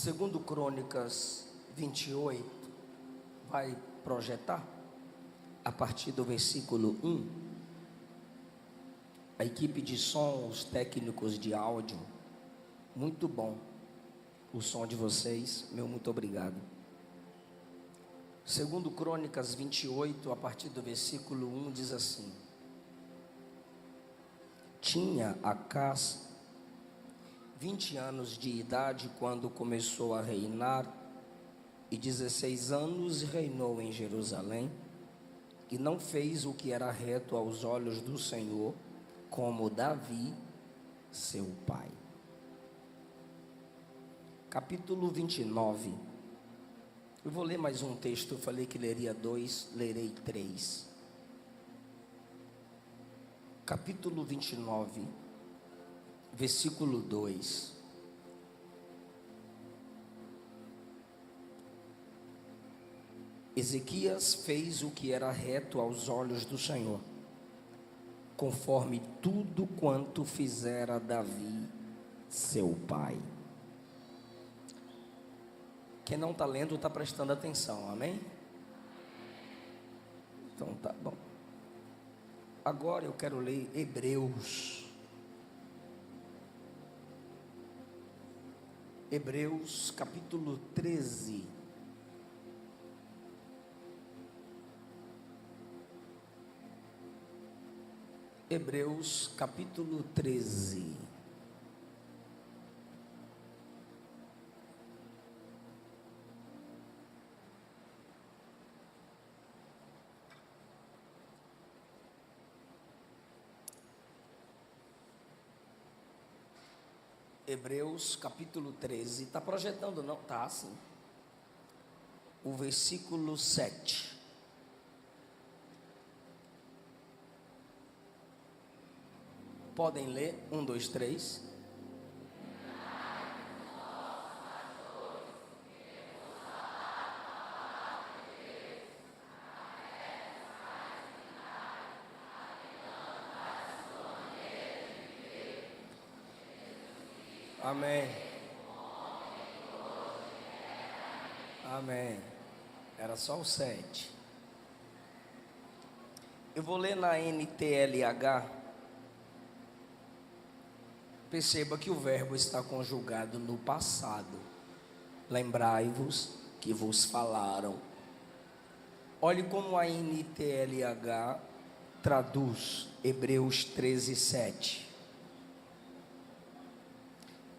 Segundo Crônicas 28, vai projetar a partir do versículo 1. A equipe de som, os técnicos de áudio, muito bom o som de vocês, meu muito obrigado. Segundo Crônicas 28, a partir do versículo 1, diz assim: Tinha Acás 20 anos de idade quando começou a reinar, e 16 anos reinou em Jerusalém, e não fez o que era reto aos olhos do Senhor, como Davi, seu pai. Capítulo 29. Eu vou ler mais um texto, eu falei que leria 2, lerei 3. Capítulo 29, versículo 2. Ezequias fez o que era reto aos olhos do Senhor, conforme tudo quanto fizera Davi, seu pai. Quem não está lendo está prestando atenção, amém? Então tá bom. Agora eu quero ler Hebreus. Hebreus capítulo 13. Hebreus capítulo 13. Hebreus capítulo 13. Está projetando, não? Está sim. O versículo 7. Podem ler? 1, 2, 3. Amém. Amém. Era só o 7. Eu vou ler na NTLH. Perceba que o verbo está conjugado no passado. Lembrai-vos que vos falaram. Olhe como a NTLH traduz Hebreus 13, 7.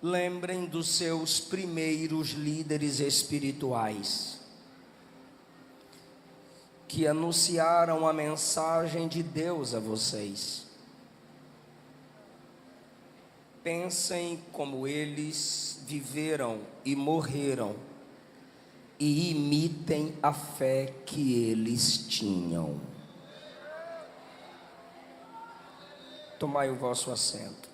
Lembrem dos seus primeiros líderes espirituais, que anunciaram a mensagem de Deus a vocês. Pensem como eles viveram e morreram, e imitem a fé que eles tinham. Tomai o vosso assento.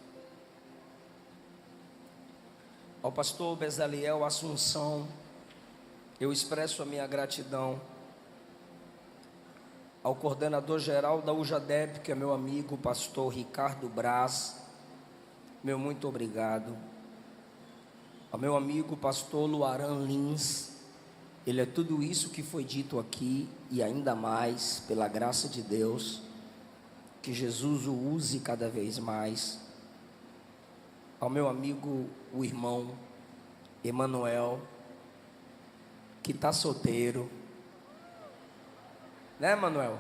Ao pastor Bezaliel Assunção, eu expresso a minha gratidão. Ao coordenador geral da UJADEP, que é meu amigo, pastor Ricardo Braz, meu muito obrigado. Ao meu amigo, pastor Luaran Lins, ele é tudo isso que foi dito aqui e ainda mais, pela graça de Deus, que Jesus o use cada vez mais. Ao meu amigo, o irmão Emanuel, que está solteiro, né, Emanuel?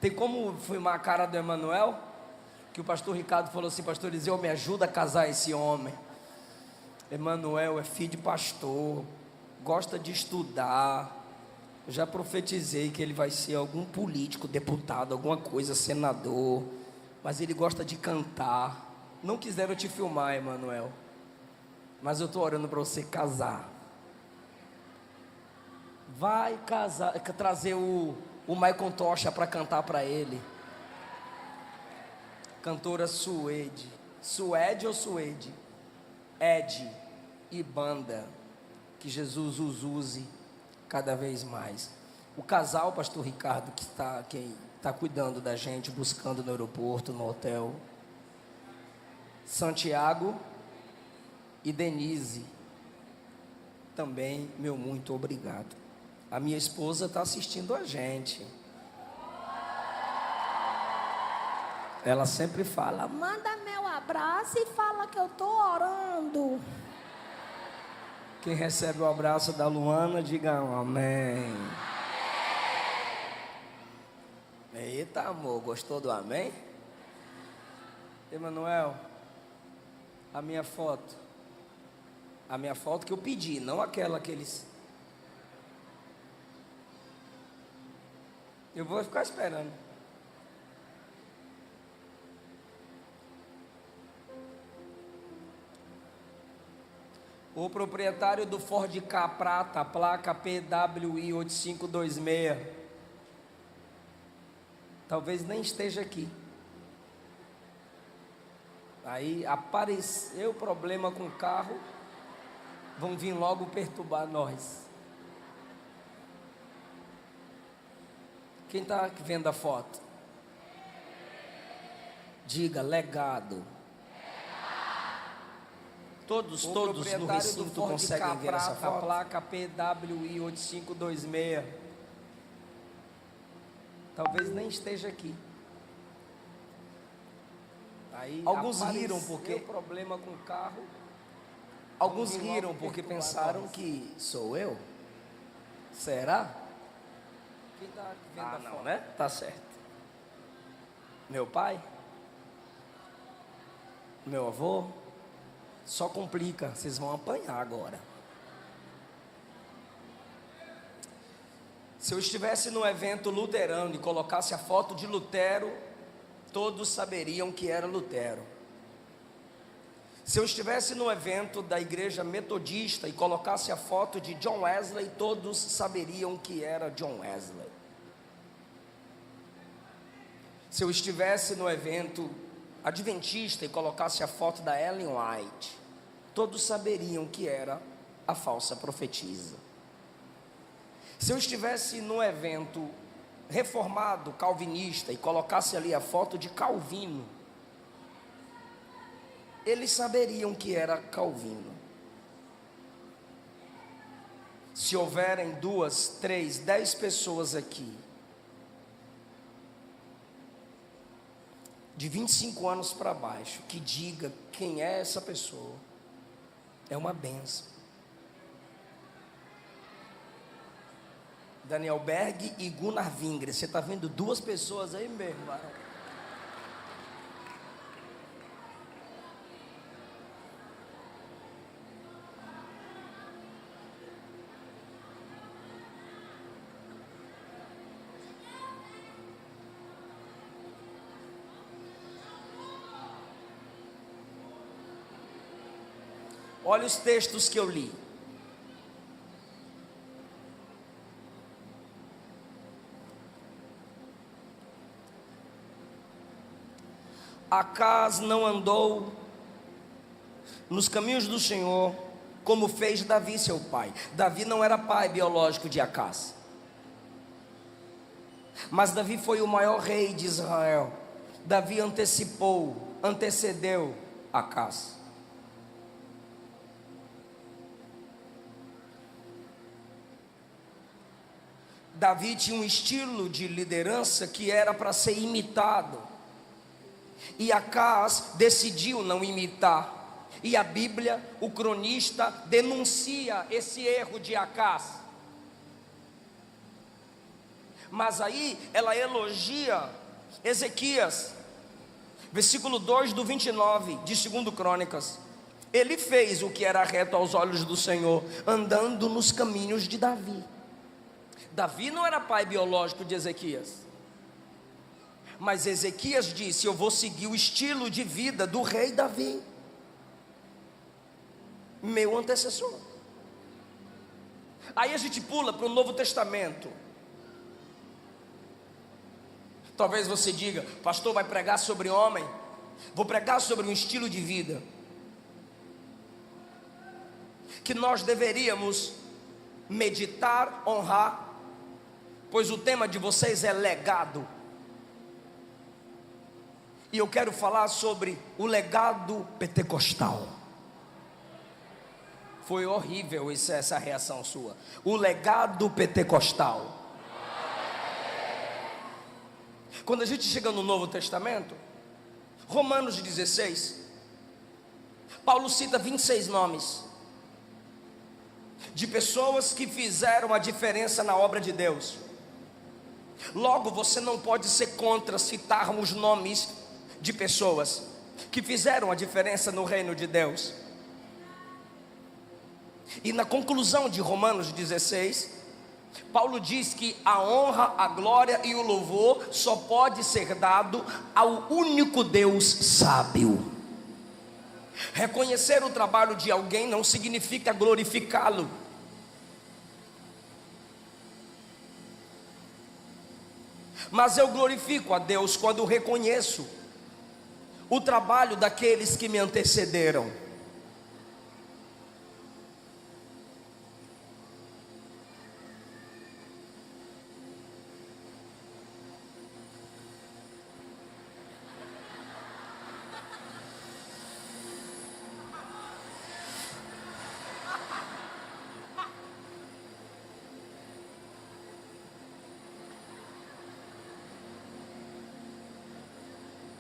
Tem como filmar a cara do Emanuel? Que o pastor Ricardo falou assim: pastor Eliseu, me ajuda a casar esse homem. Emanuel é filho de pastor, gosta de estudar. Eu já profetizei que ele vai ser algum político, deputado, alguma coisa, senador, mas ele gosta de cantar. Não quiseram te filmar, Emanuel, mas eu estou orando para você casar. Vai casar, trazer o Maicon Tocha para cantar para ele. Cantora Suede. Suede ou Suede? Ed e banda. Que Jesus os use cada vez mais. O casal, pastor Ricardo, quem está cuidando da gente, buscando no aeroporto, no hotel. Santiago e Denise. também meu muito obrigado. A minha esposa está assistindo a gente. Ela sempre fala: manda meu abraço e fala que eu estou orando. Quem recebe o abraço da Luana, diga amém. Eita, amor, gostou do amém? Emanuel, a minha foto que eu pedi, não aquela que eles... Eu vou ficar esperando. O proprietário do Ford K prata, placa PWI 8526, talvez nem esteja aqui. Aí apareceu problema com o carro, vão vir logo perturbar nós. Quem está vendo a foto? Diga legado. Todos no recinto conseguem ver essa foto? A placa PWI 8526. Talvez nem esteja aqui. Aí alguns riram porque problema com o carro. Alguns riram porque pensaram que sou eu. Será? Quem está vendo a foto? Não, né? Tá certo. Meu pai? Meu avô? Só complica, vocês vão apanhar agora. Se eu estivesse no evento luterano e colocasse a foto de Lutero, todos saberiam que era Lutero. Se eu estivesse no evento da igreja metodista e colocasse a foto de John Wesley, todos saberiam que era John Wesley. Se eu estivesse no evento adventista e colocasse a foto da Ellen White, todos saberiam que era a falsa profetisa. Se eu estivesse no evento reformado calvinista e colocasse ali a foto de Calvino, eles saberiam que era Calvino. Se houverem 2, 3, 10 pessoas aqui de 25 anos para baixo, que diga quem é essa pessoa, é uma benção. Daniel Berg e Gunnar Vingre. Você está vendo 2 pessoas aí mesmo? Olha os textos que eu li. Acaz não andou nos caminhos do Senhor, como fez Davi seu pai. Davi não era pai biológico de Acaz, mas Davi foi o maior rei de Israel. Davi antecedeu Acaz. Davi tinha um estilo de liderança que era para ser imitado, e Acaz decidiu não imitar. E a Bíblia, o cronista, denuncia esse erro de Acaz. Mas aí ela elogia Ezequias, versículo 2 do 29 de 2 Crônicas. Ele fez o que era reto aos olhos do Senhor, andando nos caminhos de Davi. Davi não era pai biológico de Ezequias, mas Ezequias disse: eu vou seguir o estilo de vida do rei Davi, meu antecessor. Aí a gente pula para o Novo Testamento. Talvez você diga: pastor, vai pregar sobre homem? Vou pregar sobre um estilo de vida que nós deveríamos meditar, honrar, pois o tema de vocês é legado. E eu quero falar sobre o legado pentecostal. Foi horrível essa reação sua. O legado pentecostal. Quando a gente chega no Novo Testamento, Romanos 16, Paulo cita 26 nomes de pessoas que fizeram a diferença na obra de Deus. Logo, você não pode ser contra citarmos nomes de pessoas que fizeram a diferença no reino de Deus. E na conclusão de Romanos 16, Paulo diz que a honra, a glória e o louvor só pode ser dado ao único Deus sábio. Reconhecer o trabalho de alguém não significa glorificá-lo. Mas eu glorifico a Deus quando reconheço o trabalho daqueles que me antecederam.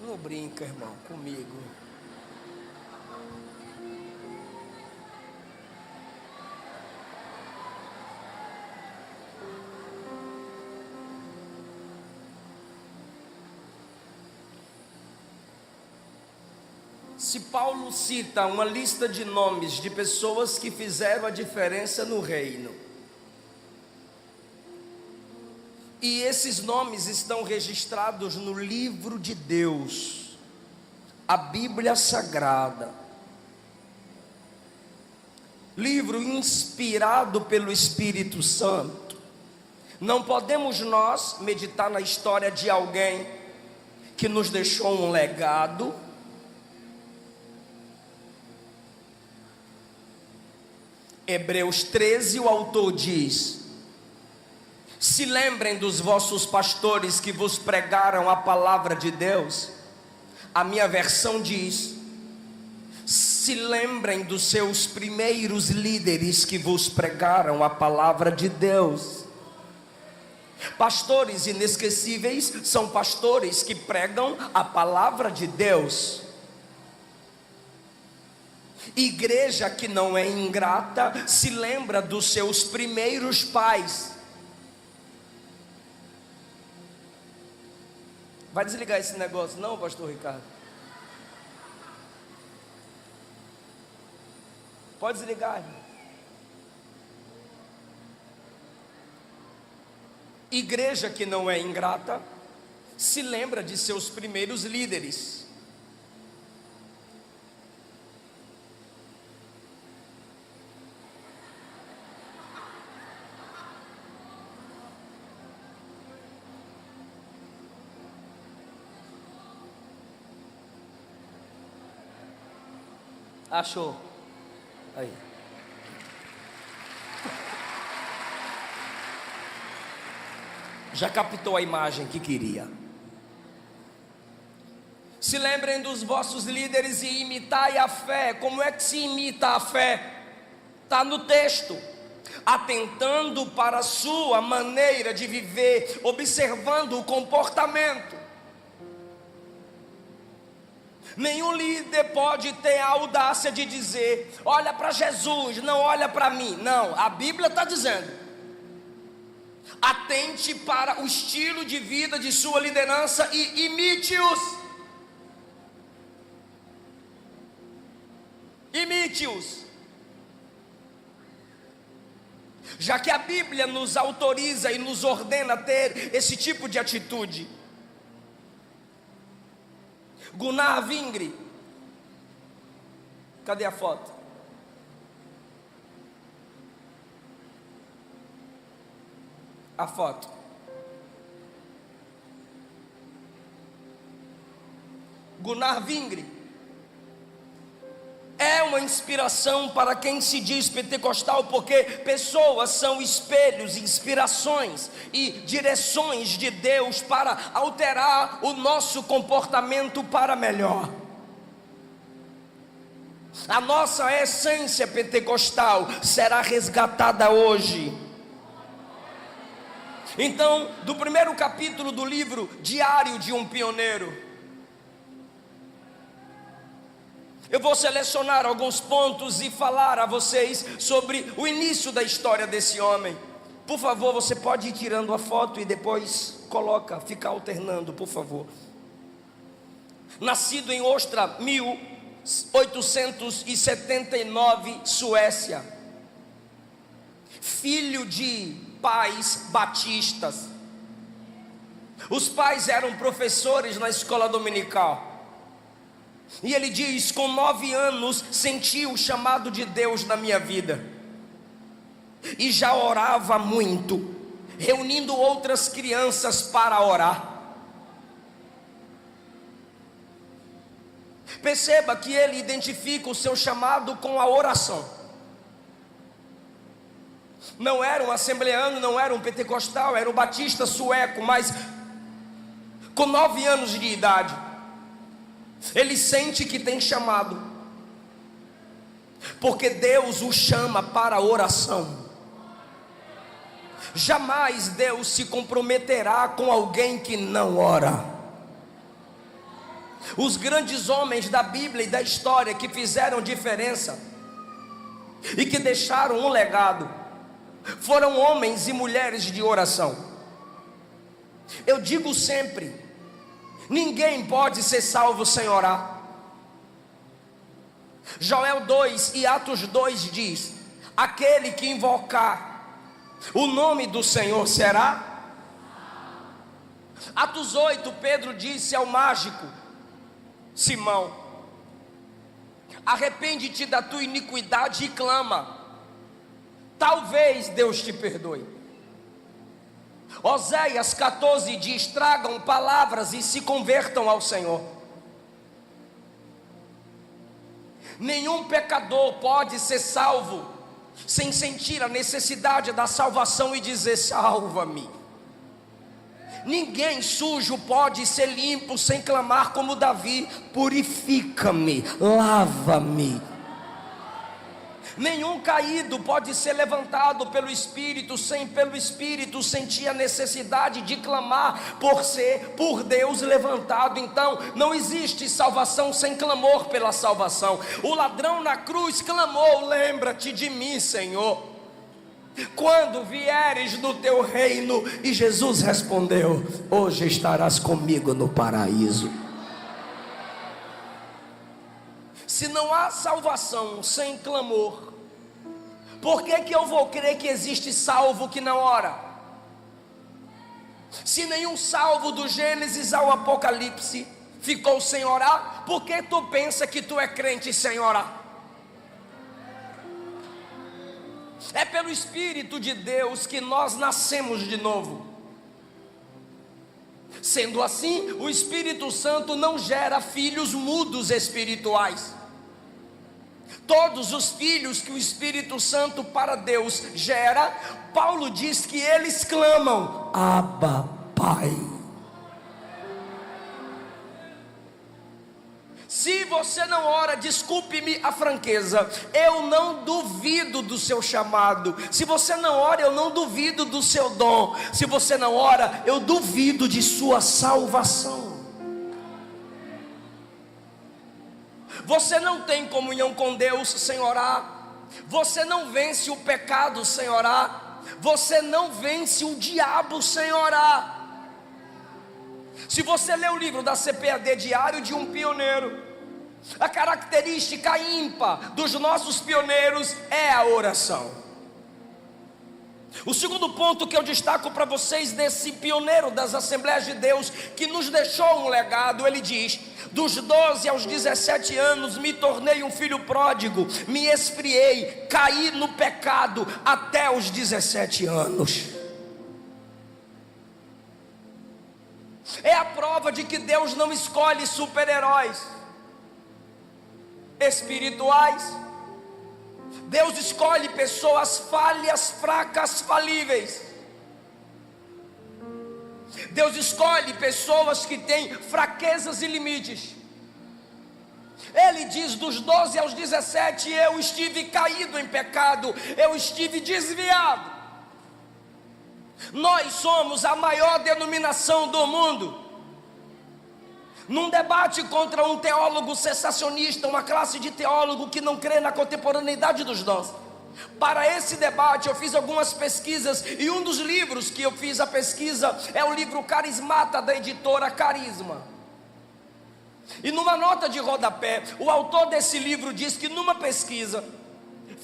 Não brinca, irmão, comigo. Se Paulo cita uma lista de nomes de pessoas que fizeram a diferença no reino, e esses nomes estão registrados no livro de Deus, a Bíblia Sagrada, livro inspirado pelo Espírito Santo, não podemos nós meditar na história de alguém que nos deixou um legado, Hebreus 13, o autor diz: se lembrem dos vossos pastores que vos pregaram a palavra de Deus. A minha versão diz: se lembrem dos seus primeiros líderes que vos pregaram a palavra de Deus. Pastores inesquecíveis são pastores que pregam a palavra de Deus. Igreja que não é ingrata se lembra dos seus primeiros pais. Vai desligar esse negócio não, pastor Ricardo? Pode desligar, irmão. Igreja que não é ingrata se lembra de seus primeiros líderes. Achou? Aí. Já captou a imagem que queria. Se lembrem dos vossos líderes e imitai a fé. Como é que se imita a fé? Está no texto. Atentando para a sua maneira de viver, observando o comportamento. Nenhum líder pode ter a audácia de dizer: olha para Jesus, não olha para mim. Não, a Bíblia está dizendo: atente para o estilo de vida de sua liderança e imite-os. Imite-os. Já que a Bíblia nos autoriza e nos ordena ter esse tipo de atitude. Gunnar Vingre, cadê a foto? A foto. Gunnar Vingre é uma inspiração para quem se diz pentecostal, porque pessoas são espelhos, inspirações e direções de Deus para alterar o nosso comportamento para melhor. A nossa essência pentecostal será resgatada hoje. Então, do primeiro capítulo do livro Diário de um Pioneiro, eu vou selecionar alguns pontos e falar a vocês sobre o início da história desse homem. Por favor, você pode ir tirando a foto e depois fica alternando, por favor. Nascido em Ostra, 1879, Suécia. Filho de pais batistas. Os pais eram professores na escola dominical. E ele diz: com 9 anos senti o chamado de Deus na minha vida, e já orava muito, reunindo outras crianças para orar. Perceba que ele identifica o seu chamado com a oração. Não era um assembleano, não era um pentecostal, era um batista sueco, mas com 9 anos de idade, ele sente que tem chamado, porque Deus o chama para a oração. Jamais Deus se comprometerá com alguém que não ora. Os grandes homens da Bíblia e da história que fizeram diferença e que deixaram um legado, foram homens e mulheres de oração. Eu digo sempre: ninguém pode ser salvo sem orar. Joel 2 e Atos 2 diz: aquele que invocar o nome do Senhor será. Atos 8, Pedro disse ao mágico Simão: arrepende-te da tua iniquidade e clama, talvez Deus te perdoe. Oséias 14 diz: tragam palavras e se convertam ao Senhor. Nenhum pecador pode ser salvo sem sentir a necessidade da salvação e dizer: salva-me. Ninguém sujo pode ser limpo sem clamar como Davi: purifica-me, lava-me. Nenhum caído pode ser levantado pelo Espírito sem pelo Espírito sentir a necessidade de clamar por Deus levantado. Então não existe salvação sem clamor pela salvação. O ladrão na cruz clamou: lembra-te de mim, Senhor, quando vieres no teu reino. E Jesus respondeu: hoje estarás comigo no paraíso. Se não há salvação sem clamor, por que eu vou crer que existe salvo que não ora? Se nenhum salvo do Gênesis ao Apocalipse ficou sem orar, por que tu pensa que tu é crente sem orar? É pelo Espírito de Deus que nós nascemos de novo. Sendo assim, o Espírito Santo não gera filhos mudos espirituais. Todos os filhos que o Espírito Santo para Deus gera, Paulo diz que eles clamam: Abba, Pai. Se você não ora, desculpe-me a franqueza, eu não duvido do seu chamado. Se você não ora, eu não duvido do seu dom. Se você não ora, eu duvido de sua salvação. Você não tem comunhão com Deus sem orar. Você não vence o pecado sem orar. Você não vence o diabo sem orar. Se você ler o livro da CPAD, Diário de um Pioneiro, a característica ímpar dos nossos pioneiros é a oração. O segundo ponto que eu destaco para vocês desse pioneiro das Assembleias de Deus, que nos deixou um legado, ele diz: dos 12 aos 17 anos me tornei um filho pródigo, me esfriei, caí no pecado até os 17 anos. É a prova de que Deus não escolhe super-heróis espirituais. Deus escolhe pessoas falhas, fracas, falíveis. Deus escolhe pessoas que têm fraquezas e limites. Ele diz: dos 12 aos 17 eu estive caído em pecado, eu estive desviado. Nós somos a maior denominação do mundo. Num debate contra um teólogo cessacionista, uma classe de teólogo que não crê na contemporaneidade dos dons. Para esse debate eu fiz algumas pesquisas, e um dos livros que eu fiz a pesquisa é o livro Carismata, da editora Carisma. E numa nota de rodapé, o autor desse livro diz que numa pesquisa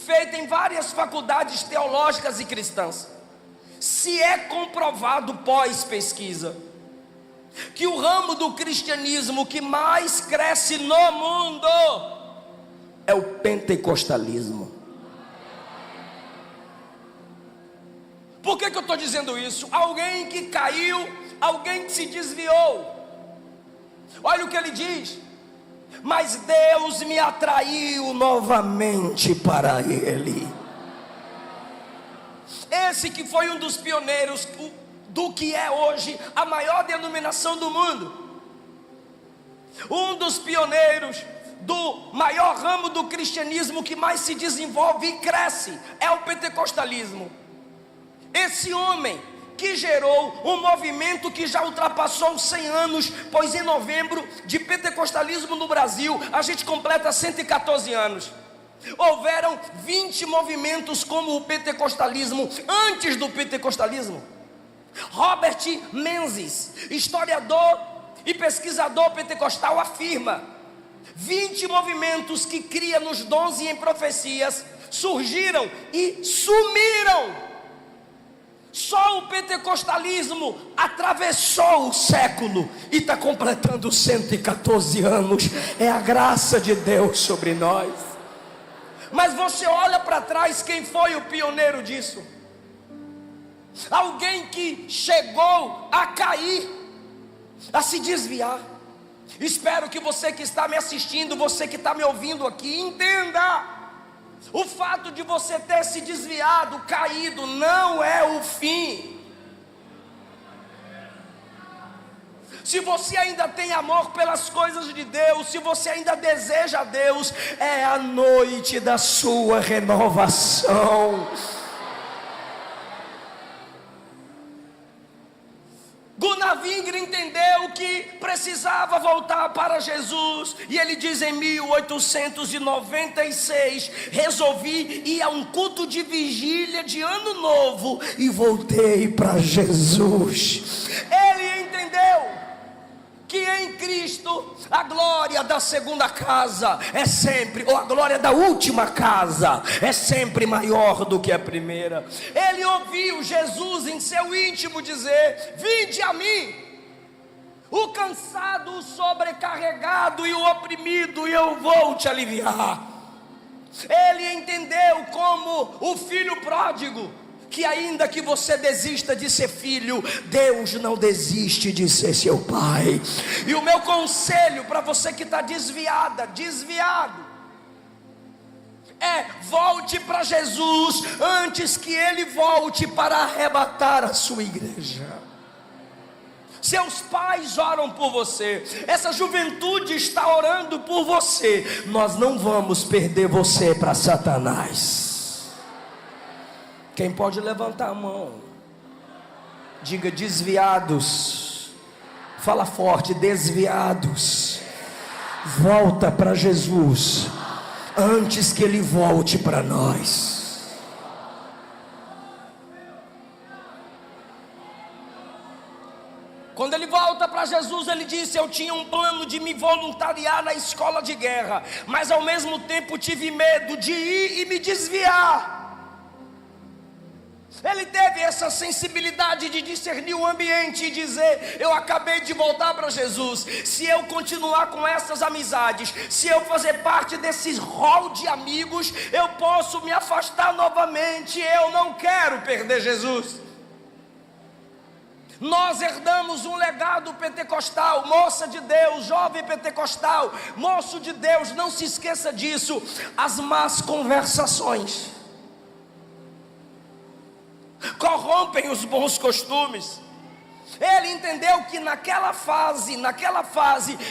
feita em várias faculdades teológicas e cristãs, se é comprovado pós-pesquisa que o ramo do cristianismo que mais cresce no mundo é o pentecostalismo. Por que eu estou dizendo isso? Alguém que caiu, alguém que se desviou. Olha o que ele diz: mas Deus me atraiu novamente para Ele. Esse que foi um dos pioneiros do que é hoje a maior denominação do mundo, um dos pioneiros do maior ramo do cristianismo que mais se desenvolve e cresce, é o pentecostalismo. Esse homem que gerou um movimento que já ultrapassou 100 anos, pois em novembro de pentecostalismo no Brasil a gente completa 114 anos. Houveram 20 movimentos como o pentecostalismo antes do pentecostalismo. Robert Menzies, historiador e pesquisador pentecostal, afirma: 20 movimentos que cria nos dons e em profecias surgiram e sumiram. Só o pentecostalismo atravessou o século e está completando 114 anos. É a graça de Deus sobre nós. Mas você olha para trás, quem foi o pioneiro disso? Alguém que chegou a cair, a se desviar. Espero que você que está me assistindo, você que está me ouvindo aqui, entenda: o fato de você ter se desviado, caído, não é o fim. Se você ainda tem amor pelas coisas de Deus, se você ainda deseja a Deus, é a noite da sua renovação. Gunnar Wingre entendeu que precisava voltar para Jesus, e ele diz: em 1896 resolvi ir a um culto de vigília de ano novo e voltei para Jesus. Ele entendeu que em Cristo a glória da segunda casa é sempre, ou a glória da última casa é sempre maior do que a primeira. Ele ouviu Jesus em seu íntimo dizer: vinde a mim, o cansado, o sobrecarregado e o oprimido, e eu vou te aliviar. Ele entendeu como o filho pródigo, que ainda que você desista de ser filho, Deus não desiste de ser seu pai. E o meu conselho para você que está desviado, é: volte para Jesus antes que Ele volte para arrebatar a sua igreja. Seus pais oram por você, essa juventude está orando por você. Nós não vamos perder você para Satanás. Quem pode levantar a mão? Diga: desviados. Fala forte: desviados. Volta para Jesus antes que Ele volte para nós. Quando ele volta para Jesus, ele disse: eu tinha um plano de me voluntariar na escola de guerra, mas ao mesmo tempo tive medo de ir e me desviar. Ele teve essa sensibilidade de discernir o ambiente e dizer: eu acabei de voltar para Jesus. Se eu continuar com essas amizades, se eu fazer parte desses rol de amigos, eu posso me afastar novamente. Eu não quero perder Jesus. Nós herdamos um legado pentecostal. Moça de Deus, jovem pentecostal, moço de Deus, não se esqueça disso. As más conversações corrompem os bons costumes. Ele entendeu que naquela fase,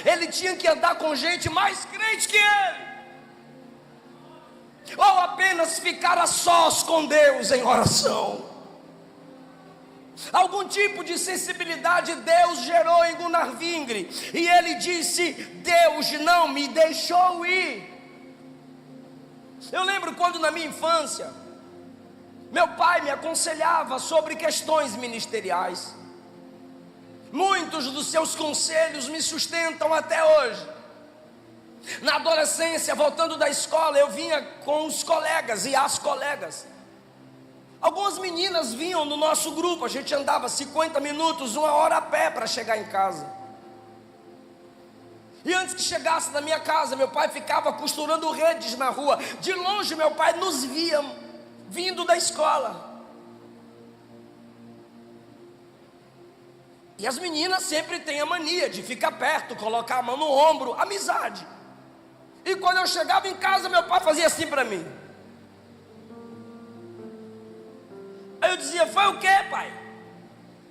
ele tinha que andar com gente mais crente que ele, ou apenas ficar a sós com Deus em oração. Algum tipo de sensibilidade Deus gerou em Gunnar Vingre, e ele disse: Deus não me deixou ir. Eu lembro quando na minha infância, meu pai me aconselhava sobre questões ministeriais. Muitos dos seus conselhos me sustentam até hoje. Na adolescência, voltando da escola, eu vinha com os colegas e as colegas. Algumas meninas vinham no nosso grupo, a gente andava 50 minutos, 1 hora a pé para chegar em casa. E antes que chegasse na minha casa, meu pai ficava costurando redes na rua. De longe meu pai nos via vindo da escola. E as meninas sempre têm a mania de ficar perto, colocar a mão no ombro, amizade. E quando eu chegava em casa, meu pai fazia assim para mim. Aí eu dizia: foi o quê, pai?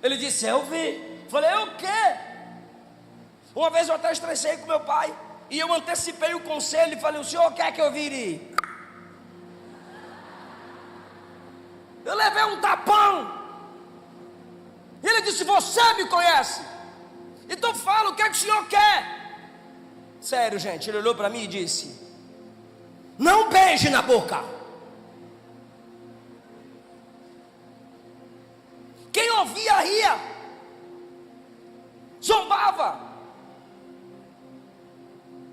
Ele disse: eu vi. Falei: o quê? Uma vez eu até estressei com meu pai, e eu antecipei o conselho e falei: o senhor quer que eu vire? Eu levei um tapão. E ele disse: você me conhece, então fala o que é que o senhor quer. Sério, gente, ele olhou para mim e disse: não beije na boca. Quem ouvia ria, zombava.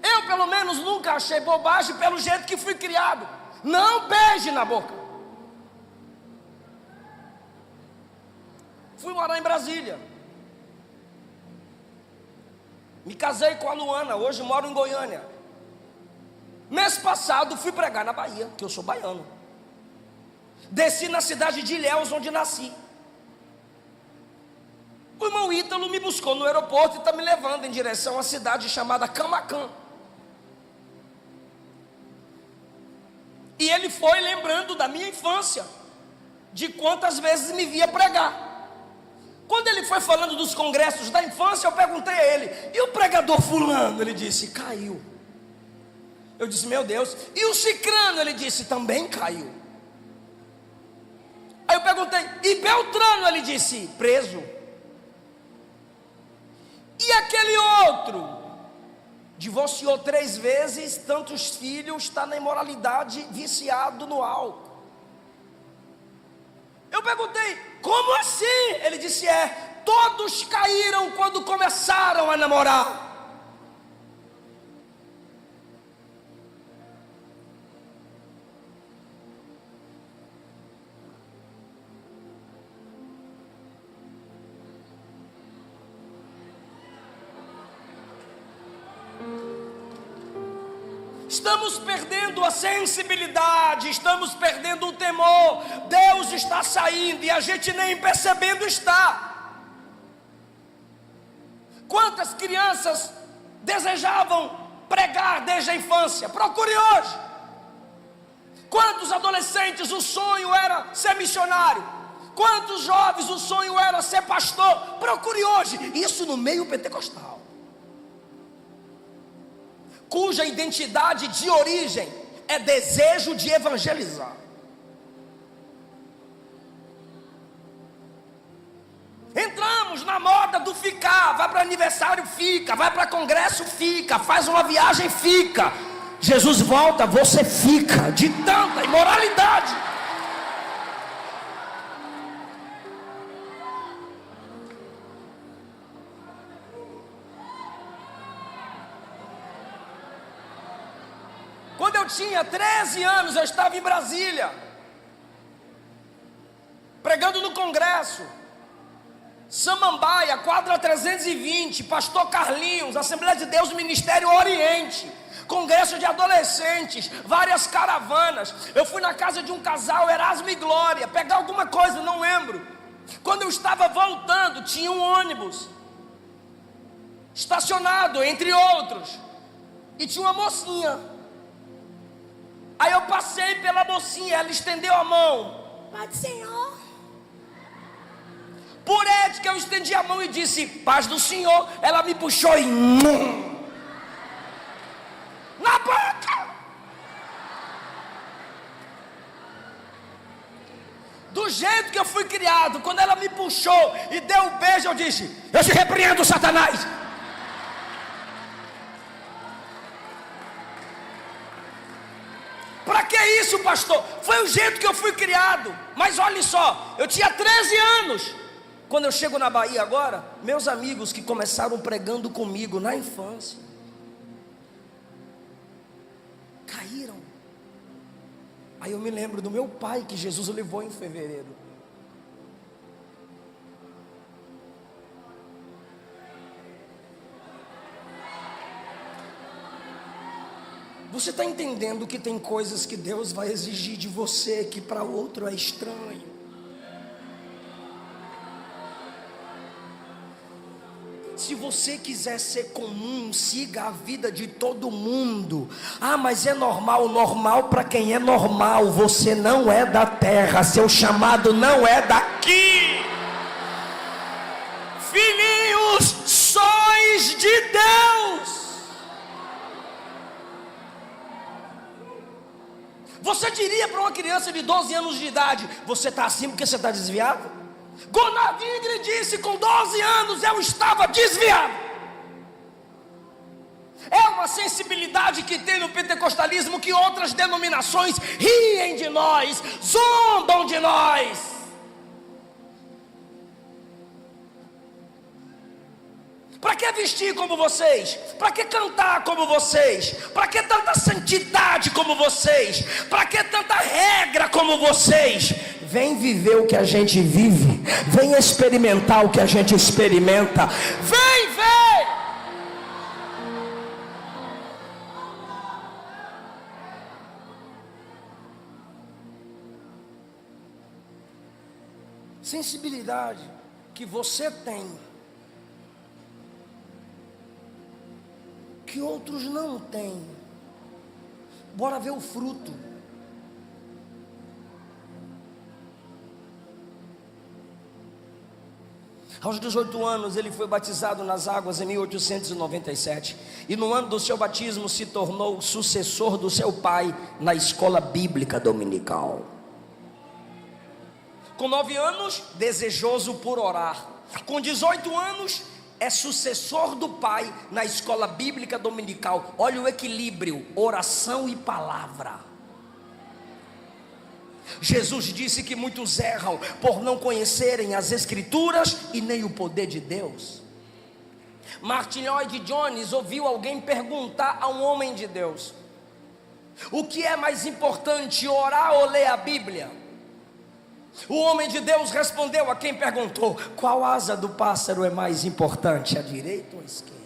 Eu pelo menos nunca achei bobagem pelo jeito que fui criado. Não beije na boca. Fui morar em Brasília. Me casei com a Luana, hoje moro em Goiânia. Mês passado fui pregar na Bahia, que eu sou baiano. Desci na cidade de Ilhéus, onde nasci. O irmão Ítalo me buscou no aeroporto e está me levando em direção à cidade chamada Camaquã. E ele foi lembrando da minha infância, de quantas vezes me via pregar. Quando ele foi falando dos congressos da infância, eu perguntei a ele: e o pregador fulano? Ele disse: caiu. Eu disse: meu Deus. E o cicrano? Ele disse: também caiu. Aí eu perguntei: e Beltrano? Ele disse: preso. E aquele outro? Divorciou 3 vezes, tantos filhos, está na imoralidade, viciado no álcool. Eu perguntei: como assim? Ele disse: todos caíram quando começaram a namorar. Estamos perdendo a sensibilidade, estamos perdendo o temor. Deus está saindo e a gente nem percebendo está. Quantas crianças desejavam pregar desde a infância? Procure hoje. Quantos adolescentes o sonho era ser missionário? Quantos jovens o sonho era ser pastor? Procure hoje. Isso no meio pentecostal, cuja identidade de origem é desejo de evangelizar. Entramos na moda do ficar. Vai para aniversário, fica. Vai para congresso, fica. Faz uma viagem, fica. Jesus volta, você fica. De tanta imoralidade. Quando eu tinha 13 anos, eu estava em Brasília, pregando no congresso, Samambaia, quadra 320, pastor Carlinhos, Assembleia de Deus, Ministério Oriente, congresso de adolescentes, várias caravanas. Eu fui na casa de um casal, Erasmo e Glória, pegar alguma coisa, não lembro. Quando eu estava voltando, tinha um ônibus estacionado, entre outros, e tinha uma mocinha. Aí eu passei pela mocinha, ela estendeu a mão. Pai do Senhor. Por ética, eu estendi a mão e disse: paz do Senhor. Ela me puxou e na boca. Do jeito que eu fui criado, quando ela me puxou e deu um beijo, eu disse: eu te repreendo, Satanás. Para que isso, pastor? Foi o jeito que eu fui criado. Mas olha só, eu tinha 13 anos. Quando eu chego na Bahia agora, meus amigos que começaram pregando comigo na infância caíram. Aí eu me lembro do meu pai, que Jesus levou em fevereiro. Você está entendendo que tem coisas que Deus vai exigir de você que para outro é estranho? Se você quiser ser comum, siga a vida de todo mundo. Ah, mas é normal. Normal para quem é normal. Você não é da terra, seu chamado não é daqui. Filhinhos, sois de Deus. Você diria para uma criança de 12 anos de idade: você está assim porque você está desviado? Gunnar Wingre disse: com 12 anos eu estava desviado. É uma sensibilidade que tem no pentecostalismo que outras denominações riem de nós, zombam de nós. Para que vestir como vocês? Para que cantar como vocês? Para que tanta santidade como vocês? Para que tanta regra como vocês? Vem viver o que a gente vive. Vem experimentar o que a gente experimenta. Vem ver. Sensibilidade que você tem, que outros não têm. Bora ver o fruto. Aos 18 anos ele foi batizado nas águas em 1897. E no ano do seu batismo se tornou sucessor do seu pai na escola bíblica dominical. Com 9 anos, desejoso por orar. Com 18 anos, é sucessor do pai na escola bíblica dominical. Olha o equilíbrio, oração e palavra. Jesus disse que muitos erram por não conhecerem as escrituras e nem o poder de Deus. Martin Lloyd Jones ouviu alguém perguntar a um homem de Deus: o que é mais importante, orar ou ler a Bíblia? O homem de Deus respondeu a quem perguntou: qual asa do pássaro é mais importante, a direita ou a esquerda?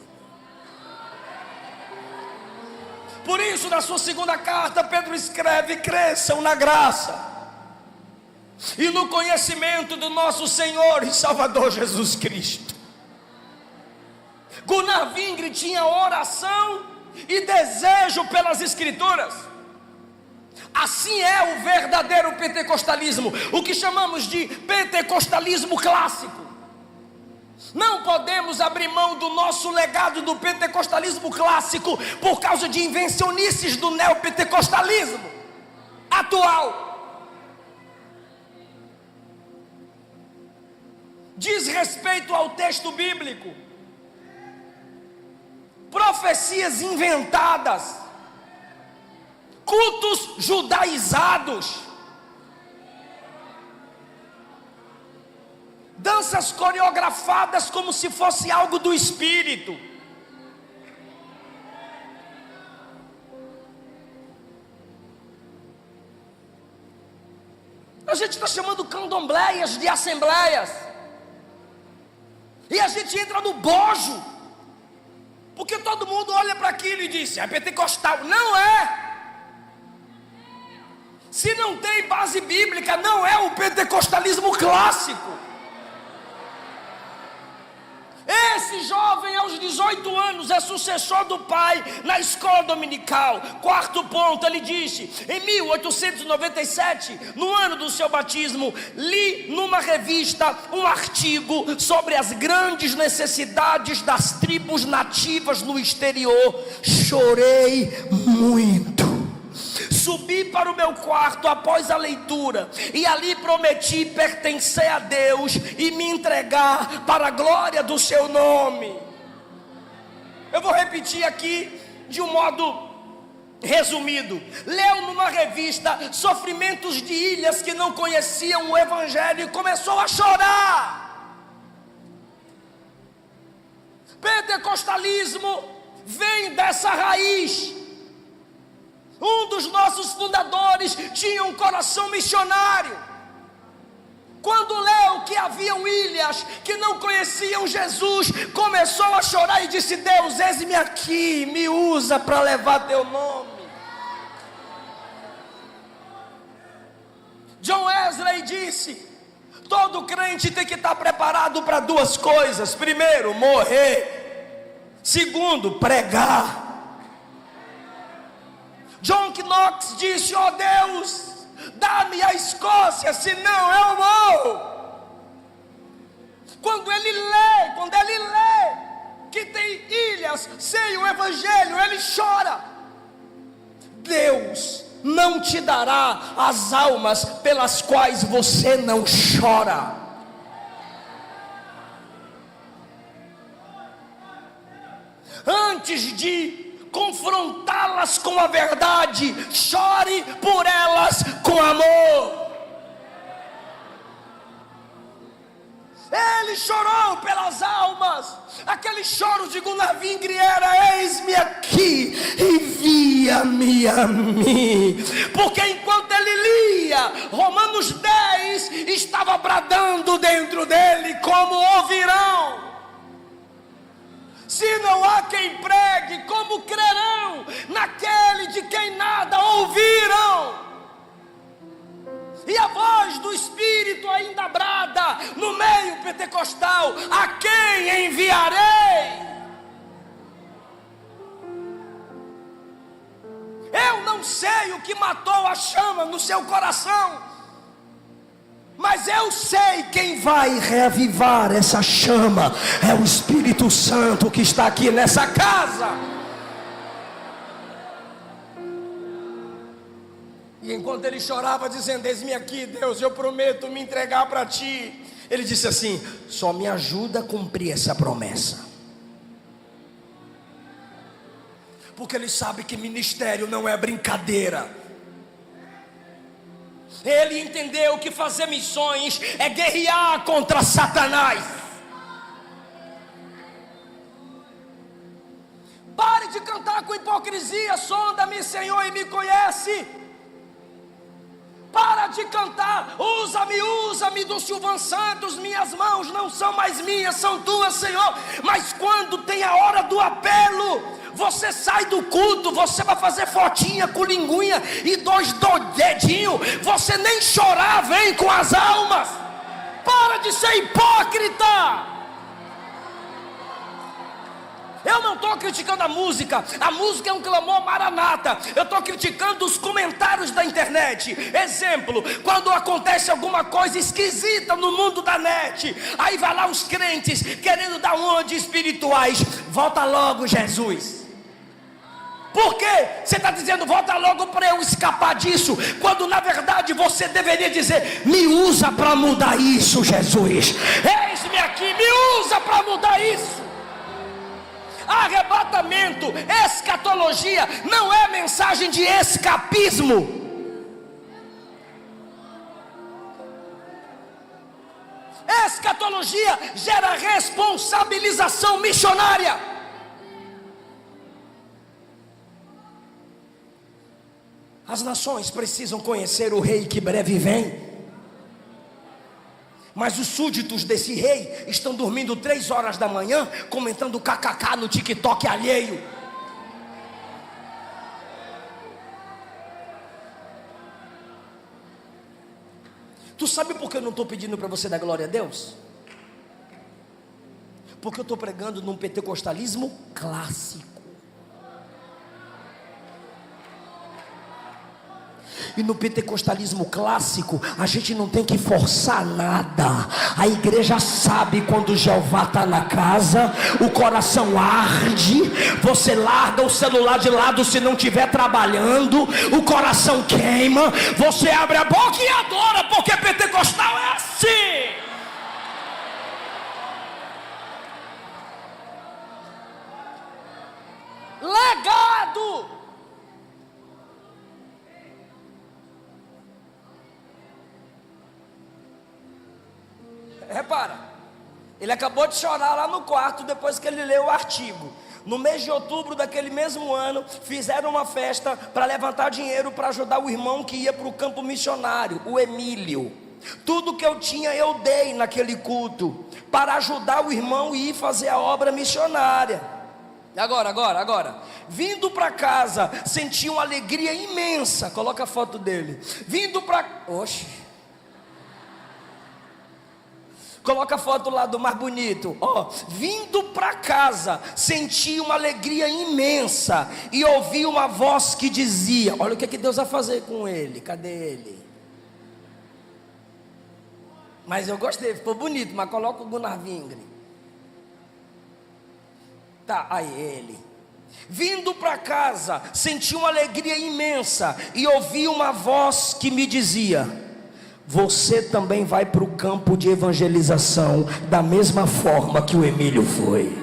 Por isso, na sua segunda carta, Pedro escreve: cresçam na graça e no conhecimento do nosso Senhor e Salvador Jesus Cristo. Gunnar Wingre tinha oração e desejo pelas escrituras. Assim é o verdadeiro pentecostalismo, o que chamamos de pentecostalismo clássico. Não podemos abrir mão do nosso legado do pentecostalismo clássico por causa de invencionices do neopentecostalismo atual. Diz respeito ao texto bíblico, profecias inventadas, cultos judaizados, danças coreografadas como se fosse algo do espírito. A gente está chamando candombleias de assembleias, e a gente entra no bojo, porque todo mundo olha para aquilo e diz: é pentecostal. Não é. Se não tem base bíblica, não é o pentecostalismo clássico. Esse jovem, aos 18 anos, é sucessor do pai na escola dominical. Quarto ponto, ele disse: em 1897, no ano do seu batismo, li numa revista um artigo sobre as grandes necessidades das tribos nativas no exterior. Chorei muito. Subi para o meu quarto após a leitura, e ali prometi pertencer a Deus e me entregar para a glória do seu nome. Eu vou repetir aqui de um modo resumido. Leu numa revista sofrimentos de ilhas que não conheciam o evangelho e começou a chorar. Pentecostalismo vem dessa raiz. Um dos nossos fundadores tinha um coração missionário. Quando leu que haviam ilhas que não conheciam Jesus, começou a chorar e disse: Deus, eis-me aqui, me usa para levar teu nome. John Wesley disse: todo crente tem que estar preparado para duas coisas: primeiro, morrer; segundo, pregar. John Knox disse: ó Deus, dá-me a Escócia, senão eu morro. Quando ele lê que tem ilhas sem o evangelho, ele chora. Deus não te dará as almas pelas quais você não chora. Antes de confrontá-las com a verdade, chore por elas com amor. Ele chorou pelas almas, aquele choro de Gunavingri era: eis-me aqui, envia-me a mim. Porque enquanto ele lia Romanos 10, estava bradando dentro dele: como ouvirão se não há quem pregue? Como crerão naquele de quem nada ouviram? E a voz do Espírito ainda brada no meio pentecostal: a quem enviarei? Eu não sei o que matou a chama no seu coração, mas eu sei quem vai reavivar essa chama. É o Espírito Santo que está aqui nessa casa. E enquanto ele chorava dizendo: eis-me aqui, Deus, eu prometo me entregar para ti, ele disse assim: só me ajuda a cumprir essa promessa. Porque ele sabe que ministério não é brincadeira. Ele entendeu que fazer missões é guerrear contra Satanás. Pare de cantar com hipocrisia: sonda-me, Senhor, e me conhece. Para de cantar: usa-me do Silvan Santos, minhas mãos não são mais minhas, são tuas, Senhor. Mas quando tem a hora do apelo, você sai do culto, você vai fazer fotinha com linguinha e dois dedinhos, você nem chorar vem com as almas. Para de ser hipócrita. Eu não estou criticando a música é um clamor maranata. Eu estou criticando os comentários da internet. Exemplo: quando acontece alguma coisa esquisita no mundo da net, aí vai lá os crentes querendo dar uma de espirituais: volta logo, Jesus. Por quê? Você está dizendo: volta logo para eu escapar disso, quando na verdade você deveria dizer: me usa para mudar isso, Jesus. Eis-me aqui, me usa para mudar isso. Arrebatamento, escatologia não é mensagem de escapismo. Escatologia gera responsabilização missionária. As nações precisam conhecer o rei que breve vem. Mas os súditos desse rei estão dormindo 3 horas da manhã, comentando kkk no TikTok alheio. Tu sabe por que eu não estou pedindo para você dar glória a Deus? Porque eu estou pregando num pentecostalismo clássico. E no pentecostalismo clássico, a gente não tem que forçar nada. A igreja sabe quando Jeová está na casa, o coração arde, você larga o celular de lado se não estiver trabalhando, o coração queima, você abre a boca e adora, porque pentecostal é assim. Legado. Repara, ele acabou de chorar lá no quarto depois que ele leu o artigo. No mês de outubro daquele mesmo ano, fizeram uma festa para levantar dinheiro para ajudar o irmão que ia para o campo missionário, o Emílio. Tudo que eu tinha eu dei naquele culto para ajudar o irmão e ir fazer a obra missionária. Agora, vindo para casa, senti uma alegria imensa. Coloca a foto dele. Vindo para... Oxe. Coloca a foto lá do mais bonito. Vindo para casa, senti uma alegria imensa e ouvi uma voz que dizia: olha o que Deus vai fazer com ele. Cadê ele? Mas eu gostei, ficou bonito. Mas coloca o Gunnar Vingre. Tá, aí ele. Vindo para casa, senti uma alegria imensa e ouvi uma voz que me dizia: você também vai para o campo de evangelização da mesma forma que o Emílio foi.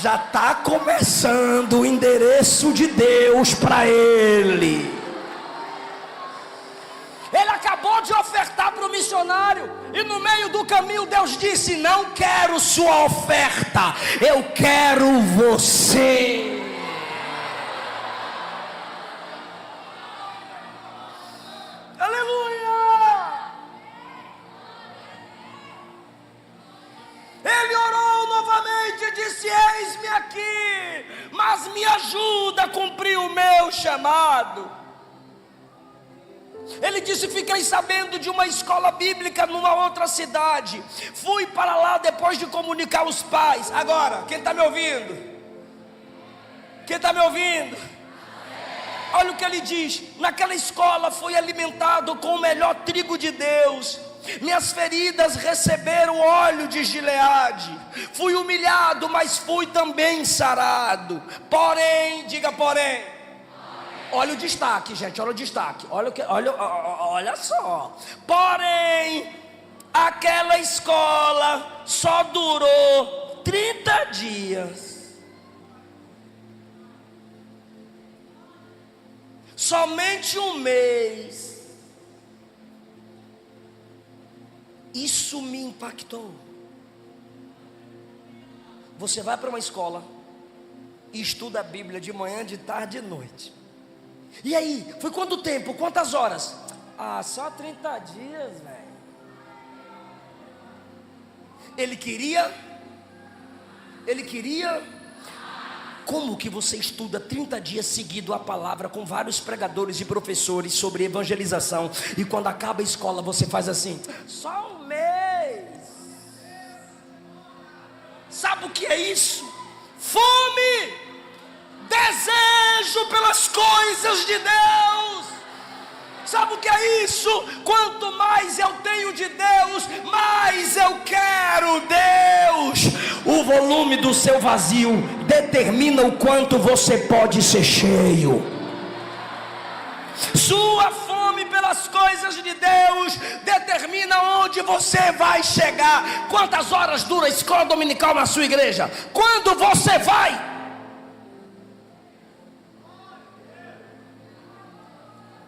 Já está começando o endereço de Deus para ele. Ele acabou de ofertar para o missionário, e no meio do caminho Deus disse: não quero sua oferta, eu quero você. Aleluia! Ele orou novamente e disse: eis-me aqui, mas me ajuda a cumprir o meu chamado. Ele disse: fiquei sabendo de uma escola bíblica numa outra cidade, fui para lá depois de comunicar os pais. Agora, quem está me ouvindo? Quem está me ouvindo? Olha o que ele diz: naquela escola fui alimentado com o melhor trigo de Deus, minhas feridas receberam óleo de Gileade, fui humilhado, mas fui também sarado. Porém, diga porém. Olha o destaque, gente, olha o destaque, olha só. Porém, aquela escola só durou 30 dias. Somente um mês. Isso me impactou. Você vai para uma escola e estuda a Bíblia de manhã, de tarde e de noite. E aí, foi quanto tempo? Quantas horas? Só 30 dias, velho. Ele queria. Como que você estuda 30 dias seguido a palavra com vários pregadores e professores sobre evangelização, e quando acaba a escola você faz assim: só um mês? Sabe o que é isso? Fome, desejo pelas coisas de Deus. Sabe o que é isso? Quanto mais eu tenho de Deus, mais eu quero Deus. O volume do seu vazio determina o quanto você pode ser cheio. Sua fome pelas coisas de Deus determina onde você vai chegar. Quantas horas dura a escola dominical na sua igreja? Quando você vai?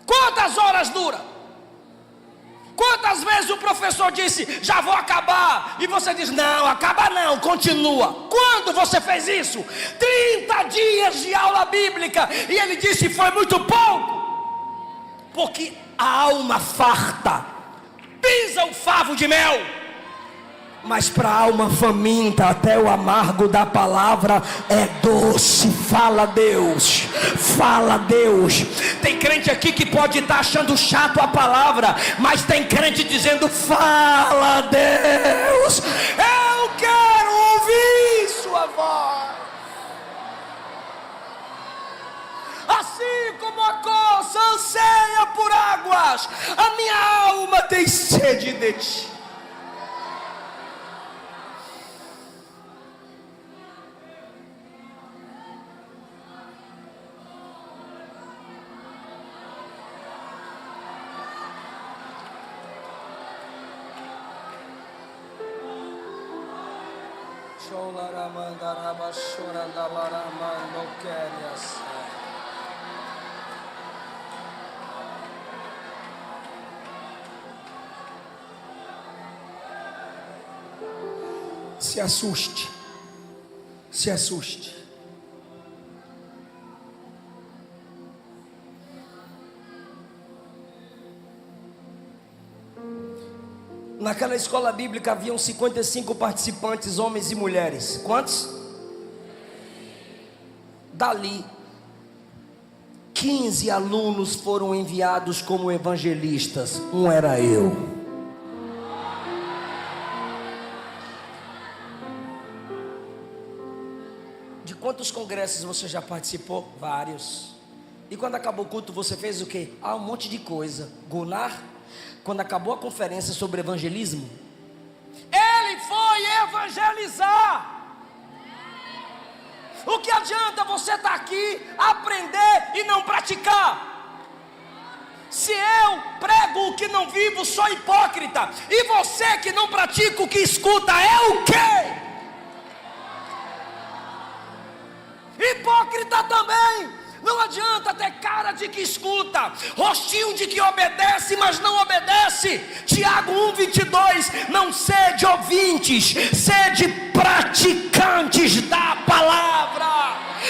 Quantas horas dura? Quantas vezes o professor disse: já vou acabar, e você diz: não, acaba não, continua. Quando você fez isso? 30 dias de aula bíblica, e ele disse: foi muito pouco, porque a alma farta pisa o favo de mel. Mas para a alma faminta, até o amargo da palavra é doce. Fala Deus, fala Deus. Tem crente aqui que pode estar achando chato a palavra, mas tem crente dizendo: fala Deus, eu quero ouvir sua voz. Assim como a coça anseia por águas, a minha alma tem sede de ti. Se assuste, se assuste. Naquela escola bíblica haviam 55 participantes, homens e mulheres. Quantos? Dali, 15 alunos foram enviados como evangelistas. Um era eu. De quantos congressos você já participou? Vários. E quando acabou o culto, você fez o quê? Um monte de coisa. Gunnar, quando acabou a conferência sobre evangelismo, ele foi evangelizar. O que adianta você estar aqui, aprender e não praticar? Se eu prego o que não vivo, sou hipócrita. E você que não pratica o que escuta, é o quê? Hipócrita também. Não adianta ter cara de que escuta, rostinho de que obedece, mas não obedece. Tiago 1:22, não sede ouvintes, sede praticantes da palavra.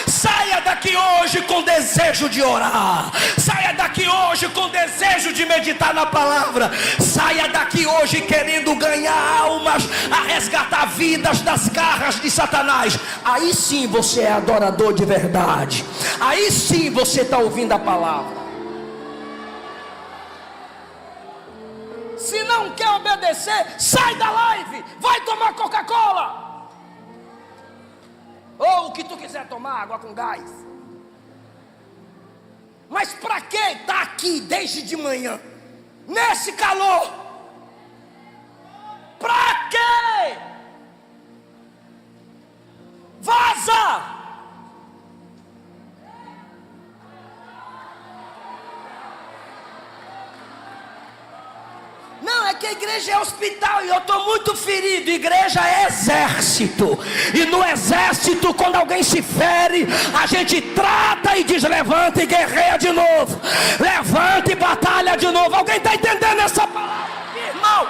Saia daqui hoje com desejo de orar. Saia daqui hoje com desejo de meditar na palavra. Saia daqui hoje querendo ganhar almas, a resgatar vidas das garras de Satanás. Aí sim você é adorador de verdade. Aí sim você está ouvindo a palavra. Se não quer obedecer, sai da live, vai tomar Coca-Cola. Ou o que tu quiser tomar, água com gás. Mas para que estar aqui desde de manhã, nesse calor? Para quê? Vaza! Não, é que a igreja é hospital e eu estou muito ferido. Igreja é exército. E no exército, quando alguém se fere, a gente trata e diz: levanta e guerreia de novo. Levanta e batalha de novo. Alguém está entendendo essa palavra, irmão?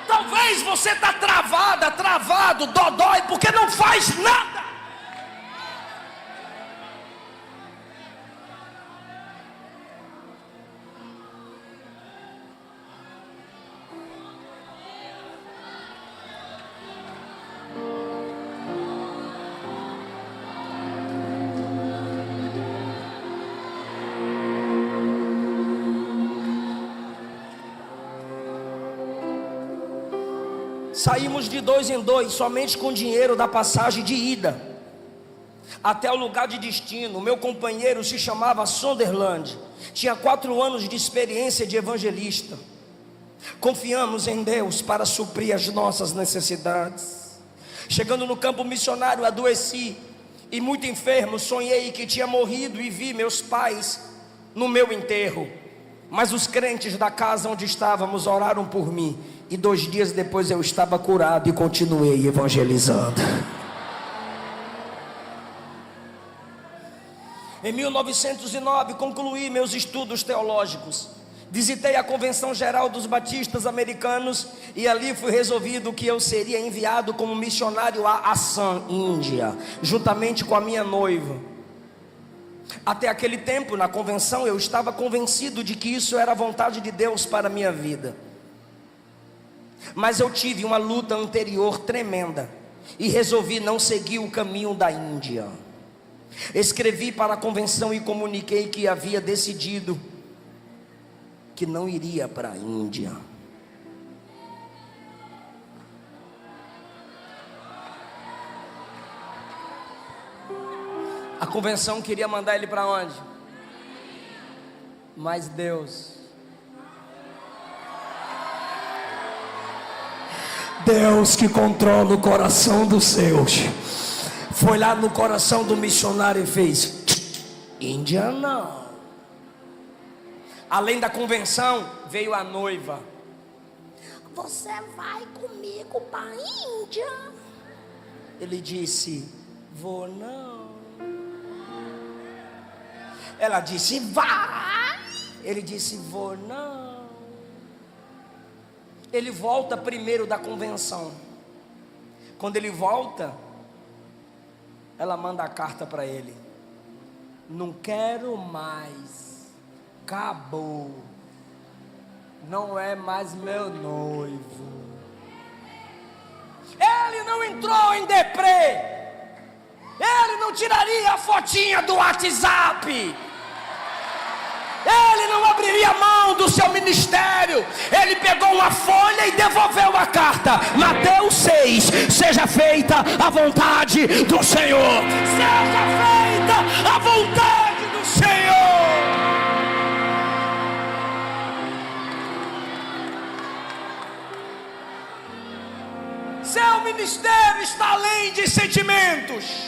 Talvez você está travado, dodói, porque não faz nada. Saímos de 2 em 2, somente com dinheiro da passagem de ida até o lugar de destino. O meu companheiro se chamava Sunderland, tinha 4 anos de experiência de evangelista. Confiamos em Deus para suprir as nossas necessidades. Chegando no campo missionário, adoeci e muito enfermo, sonhei que tinha morrido e vi meus pais no meu enterro. Mas os crentes da casa onde estávamos oraram por mim, e 2 dias depois eu estava curado e continuei evangelizando. Em 1909 concluí meus estudos teológicos. Visitei a Convenção Geral dos Batistas Americanos e ali foi resolvido que eu seria enviado como missionário a Assam, Índia, juntamente com a minha noiva. Até aquele tempo, na convenção, eu estava convencido de que isso era a vontade de Deus para a minha vida. Mas eu tive uma luta anterior tremenda e resolvi não seguir o caminho da Índia. Escrevi para a convenção e comuniquei que havia decidido que não iria para a Índia. A convenção queria mandar ele para onde? Mas Deus que controla o coração dos seus, foi lá no coração do missionário e fez: Índia não. Além da convenção, veio a noiva. Você vai comigo para a Índia? Ele disse: vou não. Ela disse: vai. Ele disse: vou não. Ele volta primeiro da convenção. Quando ele volta, ela manda a carta para ele: não quero mais, acabou, não é mais meu noivo. Ele não entrou em deprê, ele não tiraria a fotinha do WhatsApp, ele não abriria mão do seu ministério. Ele pegou uma folha e devolveu a carta. Mateus 6: seja feita a vontade do Senhor. Seja feita a vontade do Senhor. Seu ministério está além de sentimentos.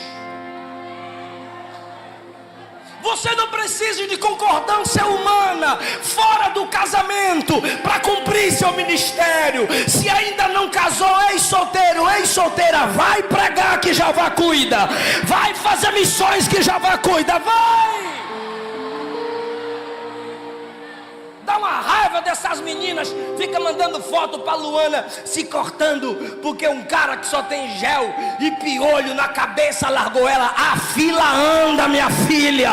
Você não precisa de concordância humana fora do casamento para cumprir seu ministério. Se ainda não casou, ex-solteiro, ex-solteira, vai pregar que Jeová cuida. Vai fazer missões que Jeová cuida. Vai! Dá uma raiva dessas meninas, fica mandando foto para Luana se cortando, porque um cara que só tem gel e piolho na cabeça largou ela. A fila anda, minha filha.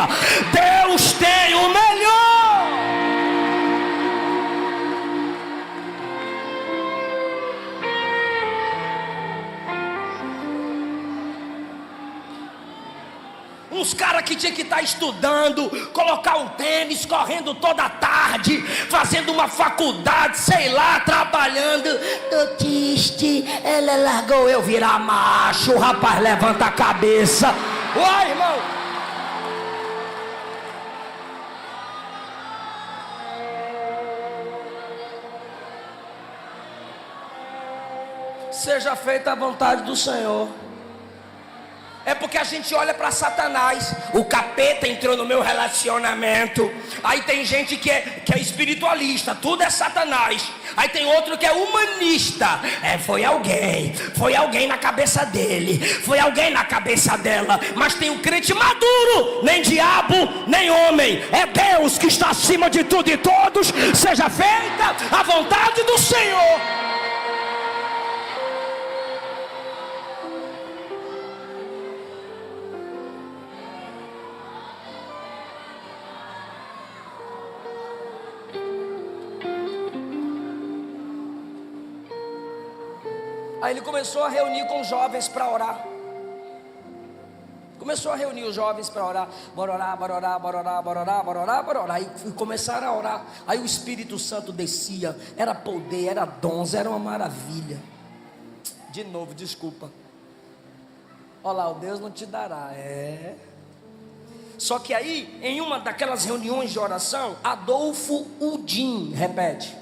Deus tem o melhor. Uns caras que tinha que estar estudando, colocar um tênis, correndo toda tarde, fazendo uma faculdade, sei lá, trabalhando. Tô triste, ela largou eu virar macho. O rapaz levanta a cabeça. Uai, irmão. Seja feita a vontade do Senhor. É porque a gente olha para Satanás. O capeta entrou no meu relacionamento. Aí tem gente que é espiritualista, tudo é Satanás. Aí tem outro que é humanista. Foi alguém na cabeça dele, foi alguém na cabeça dela. Mas tem o crente maduro: nem diabo, nem homem, é Deus que está acima de tudo e todos. Seja feita a vontade do Senhor. Aí ele começou a reunir com os jovens para orar. Começou a reunir os jovens para orar. Bora orar, bora orar, bora orar, bora orar, bora orar, bora orar. E começaram a orar. Aí o Espírito Santo descia. Era poder, era dons, era uma maravilha. De novo, desculpa. Olha lá, o Deus não te dará. Só que aí, em uma daquelas reuniões de oração, Adolfo Udim, repete,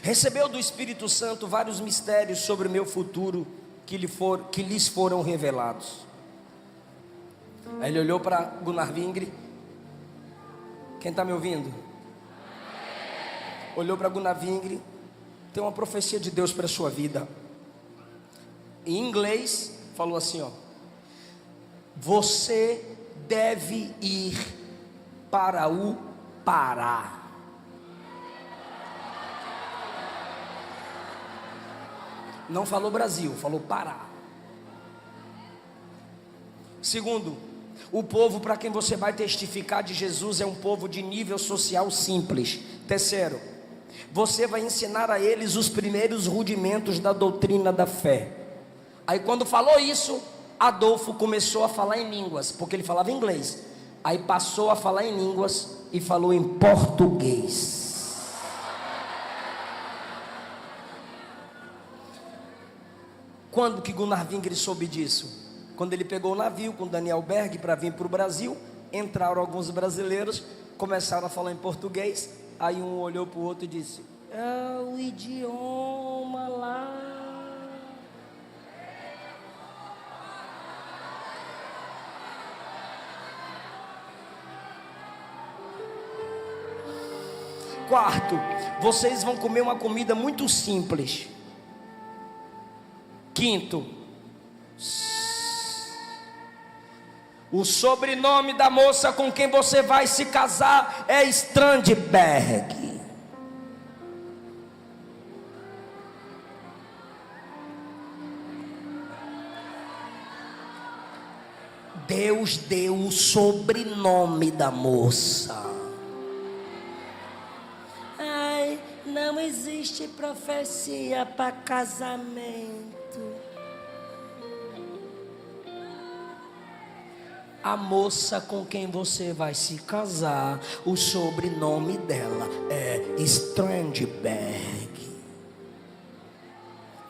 recebeu do Espírito Santo vários mistérios sobre o meu futuro que lhes foram revelados. Aí ele olhou para Gunnar Vingre. Quem está me ouvindo? Olhou para Gunnar Vingre. Tem uma profecia de Deus para a sua vida. Em inglês, falou assim: ó, você deve ir para o Pará. Não falou Brasil, falou Pará. Segundo, O povo para quem você vai testificar de Jesus é um povo de nível social simples. Terceiro, você vai ensinar a eles os primeiros rudimentos da doutrina da fé. Aí quando falou isso, Adolfo começou a falar em línguas, porque ele falava inglês. Aí passou a falar em línguas e falou em português. Quando que Gunnar Wingre soube disso? Quando ele pegou o navio com Daniel Berg para vir para o Brasil, entraram alguns brasileiros, começaram a falar em português. Aí um olhou para o outro e disse: é o idioma lá. Quarto, vocês vão comer uma comida muito simples. Quinto, o sobrenome da moça com quem você vai se casar é Strandberg. Deus deu o sobrenome da moça. Ai, não existe profecia para casamento. A moça com quem você vai se casar, o sobrenome dela é Strandberg.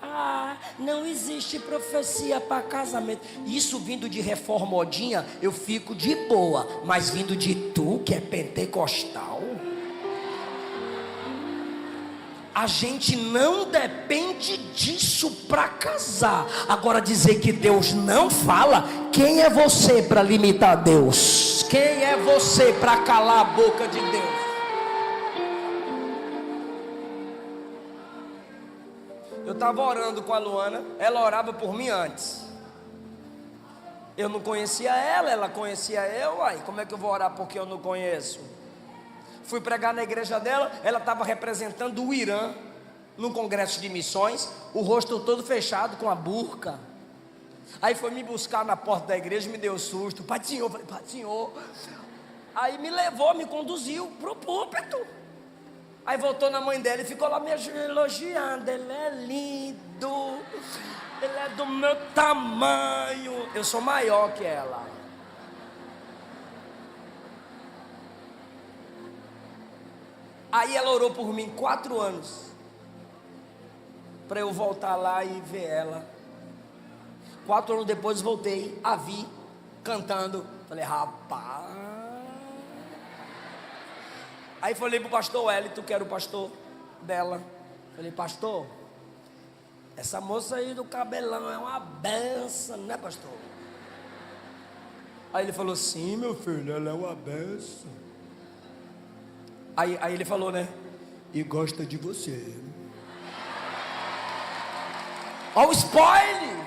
Ah, não existe profecia para casamento. Isso vindo de reformodinha, eu fico de boa. Mas vindo de tu, que é pentecostal, a gente não depende disso para casar. Agora dizer que Deus não fala, quem é você para limitar Deus? Quem é você para calar a boca de Deus? Eu estava orando com a Luana, ela orava por mim antes. Eu não conhecia ela, ela conhecia eu. Aí como é que eu vou orar porque eu não conheço? Fui pregar na igreja dela, ela estava representando o Irã num congresso de missões, o rosto todo fechado com a burca. Aí foi me buscar na porta da igreja, me deu susto. Pai do Senhor, falei, Pai do Senhor. Aí me levou, me conduziu para o púlpito. Aí voltou na mãe dela e ficou lá me elogiando. Ele é lindo, ele é do meu tamanho. Eu sou maior que ela. Aí ela orou por mim 4 anos, para eu voltar lá e ver ela. 4 anos depois voltei, a vi cantando. Falei, rapaz. Aí falei pro pastor Wellington, que era o pastor dela. Falei, pastor, essa moça aí do cabelão é uma benção, né, pastor? Aí ele falou, sim, meu filho, ela é uma benção. Aí ele falou, né? E gosta de você. Olha o spoiler.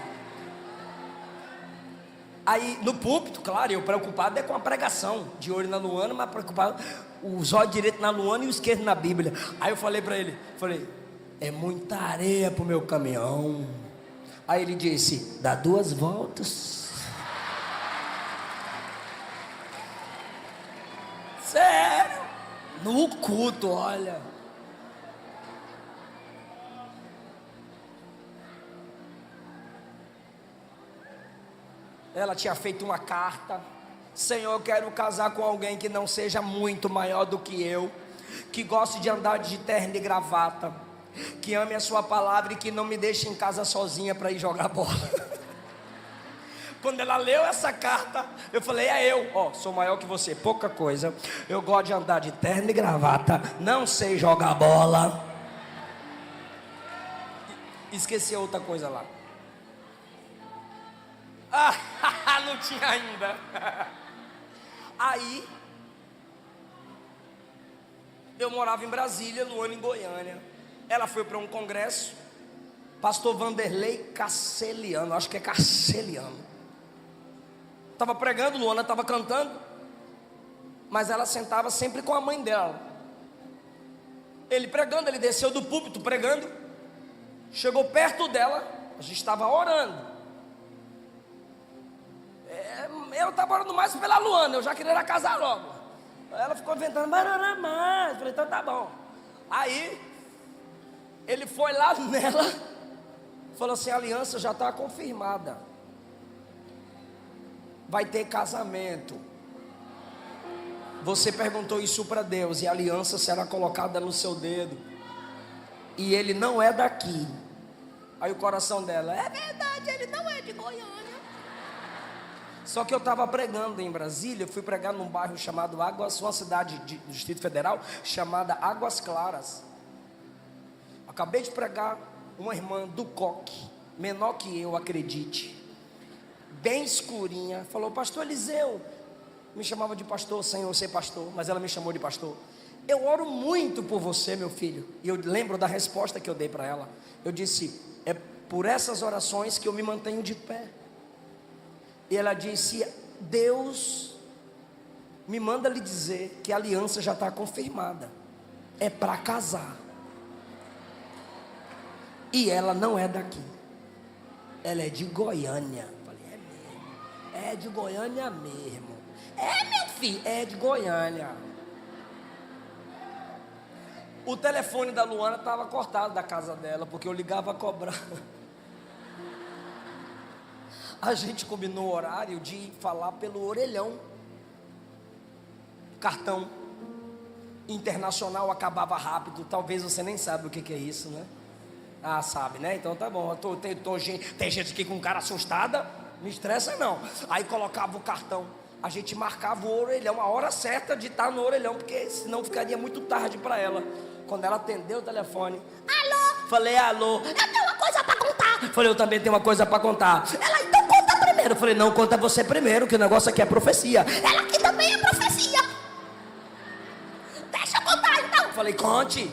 Aí no púlpito, claro, eu preocupado é com a pregação, de olho na Luana, mas preocupado, os olhos direito na Luana e o esquerdo na Bíblia. Aí eu falei para ele, é muita areia pro meu caminhão. Aí ele disse, dá 2 voltas. Sério? No culto, olha. Ela tinha feito uma carta: Senhor, eu quero casar com alguém que não seja muito maior do que eu, que goste de andar de terno e gravata, que ame a sua palavra e que não me deixe em casa sozinha para ir jogar bola. Quando ela leu essa carta, eu falei, sou maior que você, pouca coisa. Eu gosto de andar de terno e gravata, não sei jogar bola. Esqueci outra coisa lá. Não tinha ainda. Aí, eu morava em Brasília, Luana em Goiânia. Ela foi para um congresso, pastor Vanderlei Casseliano, acho que é Casseliano. Estava pregando, Luana estava cantando, mas ela sentava sempre com a mãe dela. Ele pregando, ele desceu do púlpito pregando, chegou perto dela, a gente estava orando. eu estava orando mais pela Luana, eu já queria casar logo. Ela ficou inventando, mas não era mais. Eu falei, então tá bom. Aí, ele foi lá nela, falou assim: a aliança já está confirmada. Vai ter casamento. Você perguntou isso para Deus, e a aliança será colocada no seu dedo. E ele não é daqui. Aí o coração dela: é verdade, ele não é de Goiânia. Só que eu estava pregando em Brasília. Eu fui pregar num bairro chamado Águas, uma cidade do Distrito Federal chamada Águas Claras. Acabei de pregar uma irmã do coque, menor que eu, acredite, bem escurinha. Falou: pastor Eliseu. Me chamava de pastor sem eu ser pastor, mas ela me chamou de pastor. Eu oro muito por você, meu filho. E eu lembro da resposta que eu dei para ela. Eu disse: é por essas orações que eu me mantenho de pé. E ela disse: Deus me manda lhe dizer que a aliança já está confirmada. É para casar. E ela não é daqui. Ela é de Goiânia. Eu falei: é mesmo? É de Goiânia mesmo. É, meu filho, é de Goiânia. O telefone da Luana estava cortado da casa dela, porque eu ligava a cobrar. A gente combinou o horário de falar pelo orelhão. Cartão internacional acabava rápido. Talvez você nem sabe o que é isso, né? Ah, sabe, né? Então tá bom. Tem gente aqui com cara assustada. Não estressa não. Aí colocava o cartão. A gente marcava o orelhão, a hora certa de estar no orelhão, porque senão ficaria muito tarde para ela. Quando ela atendeu o telefone: alô? Falei: alô? Eu tenho uma coisa para contar. Falei: eu também tenho uma coisa para contar. Ela: então conta primeiro. Falei: não, conta você primeiro, que o negócio aqui é profecia. Ela: aqui também é profecia. Deixa eu contar então. Falei: conte.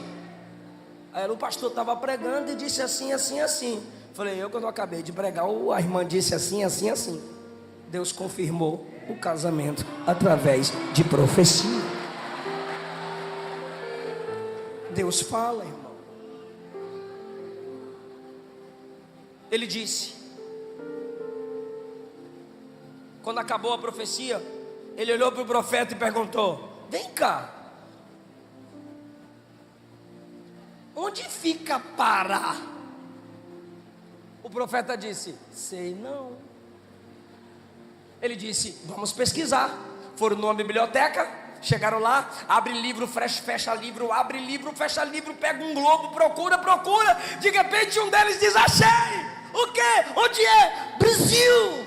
Aí o pastor estava pregando e disse assim, assim, assim. Falei: eu, quando eu acabei de pregar, a irmã disse assim, assim, assim. Deus confirmou o casamento através de profecia. Deus fala, irmão. Ele disse, quando acabou a profecia, ele olhou para o profeta e perguntou: vem cá, onde fica Pará? O profeta disse: sei não. Ele disse: vamos pesquisar. Foram numa biblioteca, chegaram lá, abre livro, fecha livro, abre livro, fecha livro, pega um globo, procura. De repente um deles diz: achei! O quê? Onde é? Brasil!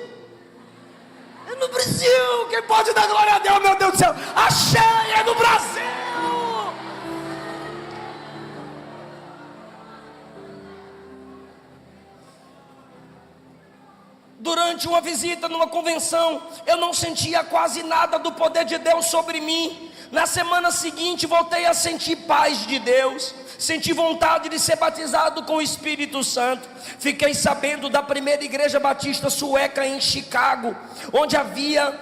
É no Brasil! Quem pode dar glória a Deus, meu Deus do céu? Achei! É no Brasil! Durante uma visita numa convenção, eu não sentia quase nada do poder de Deus sobre mim. Na semana seguinte voltei a sentir paz de Deus, senti vontade de ser batizado com o Espírito Santo. Fiquei sabendo da primeira igreja batista sueca em Chicago, onde havia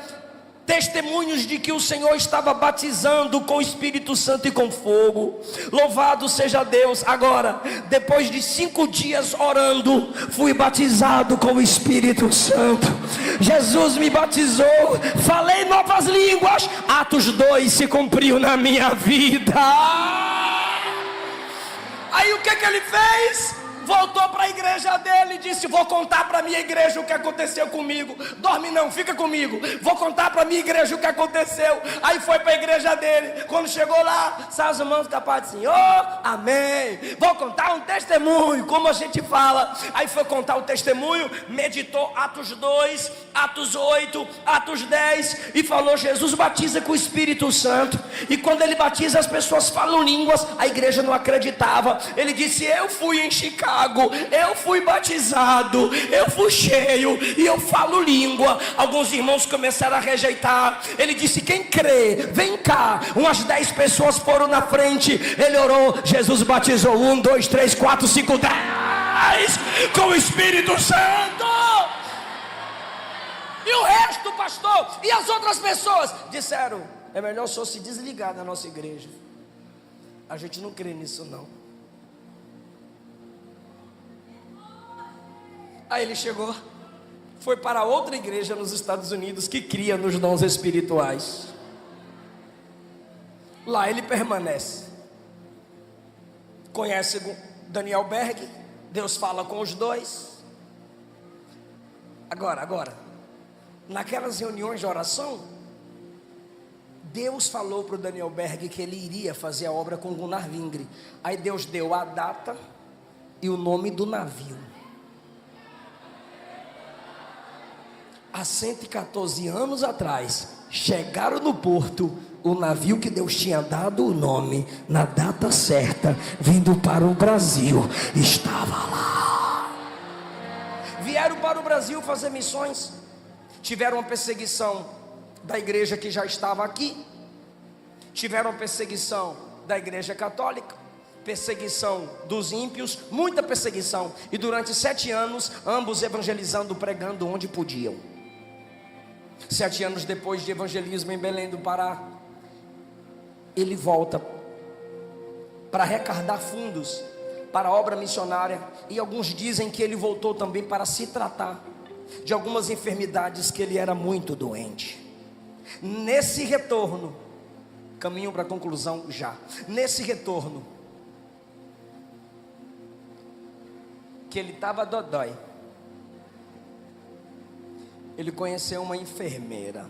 testemunhos de que o Senhor estava batizando com o Espírito Santo e com fogo. Louvado seja Deus. Agora, depois de 5 dias orando, fui batizado com o Espírito Santo. Jesus me batizou, falei novas línguas. Atos 2 se cumpriu na minha vida. Aí o que ele fez? Voltou para a igreja dele e disse: vou contar para a minha igreja o que aconteceu comigo. Dorme não, fica comigo. Vou contar para a minha igreja o que aconteceu. Aí foi para a igreja dele. Quando chegou lá, sai as mãos da paz do Senhor, amém. Vou contar um testemunho, como a gente fala. Aí foi contar o testemunho, meditou Atos 2, Atos 8, Atos 10 e falou: Jesus batiza com o Espírito Santo. E quando ele batiza, as pessoas falam línguas. A igreja não acreditava. Ele disse: eu fui em Chicago, eu fui batizado, eu fui cheio e eu falo língua. Alguns irmãos começaram a rejeitar. Ele disse: quem crê, vem cá. Umas 10 pessoas foram na frente. Ele orou, Jesus batizou 1, 2, 3, 4, 5, 10 com o Espírito Santo. E o resto, pastor, e as outras pessoas disseram: é melhor só se desligar da nossa igreja. A gente não crê nisso não. Aí ele chegou, foi para outra igreja nos Estados Unidos que cria nos dons espirituais. Lá ele permanece. Conhece Daniel Berg? Deus fala com os dois. Agora, naquelas reuniões de oração, Deus falou para o Daniel Berg que ele iria fazer a obra com Gunnar Vingre. Aí Deus deu a data e o nome do navio. Há 114 anos atrás, chegaram no porto o navio que Deus tinha dado o nome, na data certa, vindo para o Brasil, estava lá. Vieram para o Brasil fazer missões, tiveram uma perseguição da igreja que já estava aqui, tiveram uma perseguição da igreja católica, perseguição dos ímpios, muita perseguição, e durante 7 anos, ambos evangelizando, pregando onde podiam. 7 anos depois de evangelismo em Belém do Pará, ele volta para arrecadar fundos para a obra missionária, e alguns dizem que ele voltou também para se tratar de algumas enfermidades, que ele era muito doente. Nesse retorno, caminho para a conclusão já, nesse retorno, que ele estava dodói, ele conheceu uma enfermeira.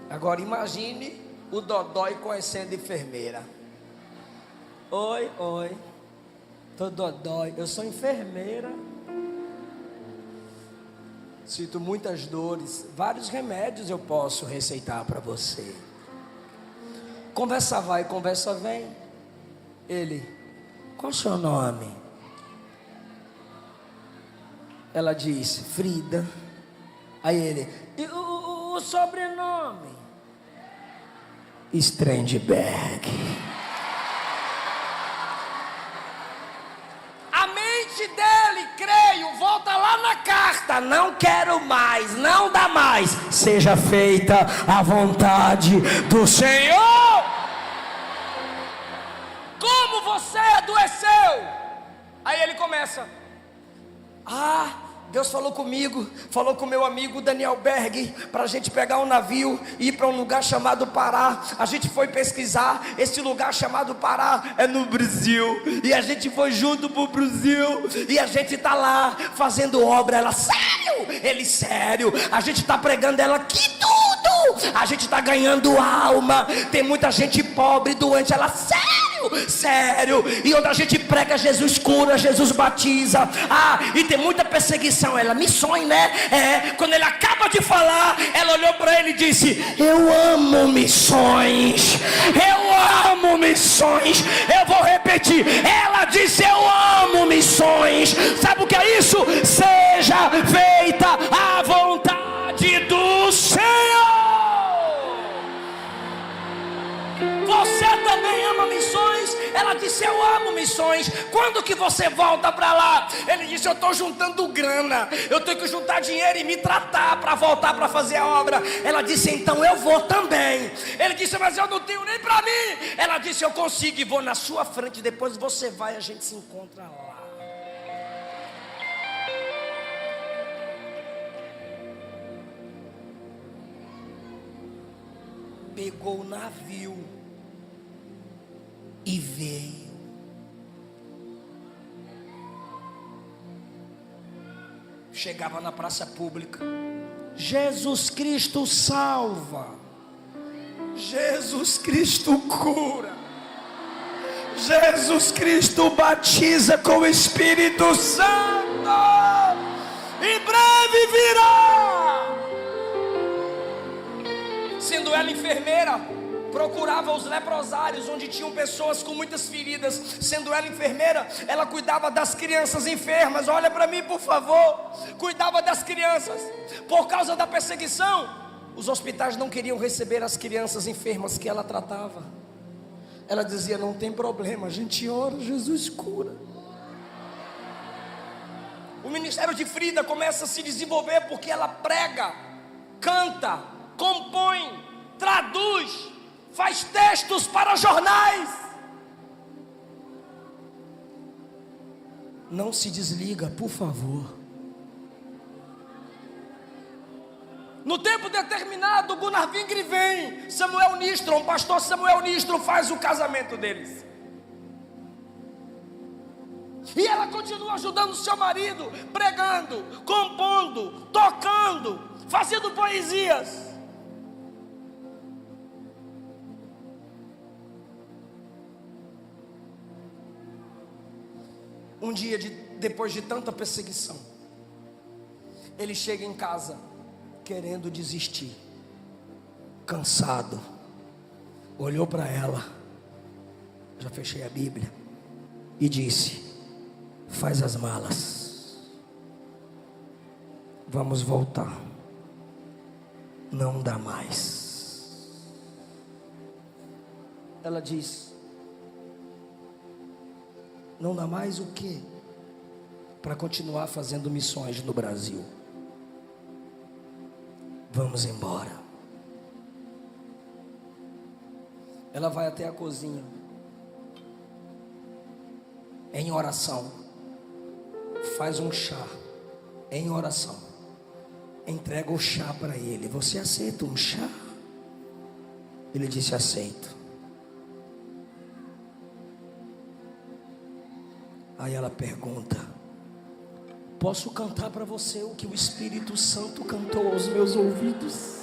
Agora imagine o dodói conhecendo enfermeira. Oi, tô dodói, eu sou enfermeira, sinto muitas dores, vários remédios eu posso receitar para você. Conversa vai, conversa vem. Ele: qual o seu nome? Ela diz: Frida. Aí ele: e o sobrenome? Strandberg. A mente dele, creio, volta lá na carta: não quero mais, não dá mais, seja feita a vontade do Senhor. Como você adoeceu? Aí ele começa: Deus falou comigo, falou com meu amigo Daniel Berg, para a gente pegar um navio e ir para um lugar chamado Pará. A gente foi pesquisar, esse lugar chamado Pará é no Brasil, e a gente foi junto para o Brasil, e a gente está lá fazendo obra. Ela: sério? Ele: sério, a gente está pregando. Ela: que tudo, a gente está ganhando alma, tem muita gente pobre, doente. Ela: sério, e onde a gente prega, Jesus cura, Jesus batiza. E tem muita perseguição. Ela: missões, né? Quando ele acaba de falar, ela olhou para ele e disse: eu amo missões, eu amo missões. Eu vou repetir, ela disse: eu amo missões. Sabe o que é isso? Seja feita a vontade do Senhor. Você também ama missões? Ela disse: eu amo missões. Quando que você volta para lá? Ele disse: eu estou juntando grana, eu tenho que juntar dinheiro e me tratar para voltar para fazer a obra. Ela disse: então eu vou também. Ele disse: mas eu não tenho nem para mim. Ela disse: eu consigo e vou na sua frente, depois você vai, a gente se encontra lá. Pegou o navio e veio. Chegava na praça pública: Jesus Cristo salva, Jesus Cristo cura, Jesus Cristo batiza com o Espírito Santo, em breve virá. Sendo ela enfermeira, procurava os leprosários, onde tinham pessoas com muitas feridas. Sendo ela enfermeira, ela cuidava das crianças enfermas. Olha para mim, por favor. Cuidava das crianças. Por causa da perseguição, os hospitais não queriam receber as crianças enfermas que ela tratava. Ela dizia: não tem problema, a gente ora, Jesus cura. O ministério de Frida começa a se desenvolver porque ela prega, canta, compõe, traduz, faz textos para jornais. Não se desliga, por favor. No tempo determinado, Gunnar Vingre vem, Samuel Nistron, pastor Samuel Nistron faz o casamento deles. E ela continua ajudando seu marido, pregando, compondo, tocando, fazendo poesias. Um dia, depois de tanta perseguição, ele chega em casa querendo desistir, cansado, olhou para ela, já fechei a Bíblia, e disse: faz as malas, vamos voltar, não dá mais. Ela diz: não dá mais o quê? Para continuar fazendo missões no Brasil. Vamos embora. Ela vai até a cozinha, em oração, faz um chá, em oração, entrega o chá para ele. Você aceita um chá? Ele disse: aceito. Aí ela pergunta: posso cantar para você o que o Espírito Santo cantou aos meus ouvidos?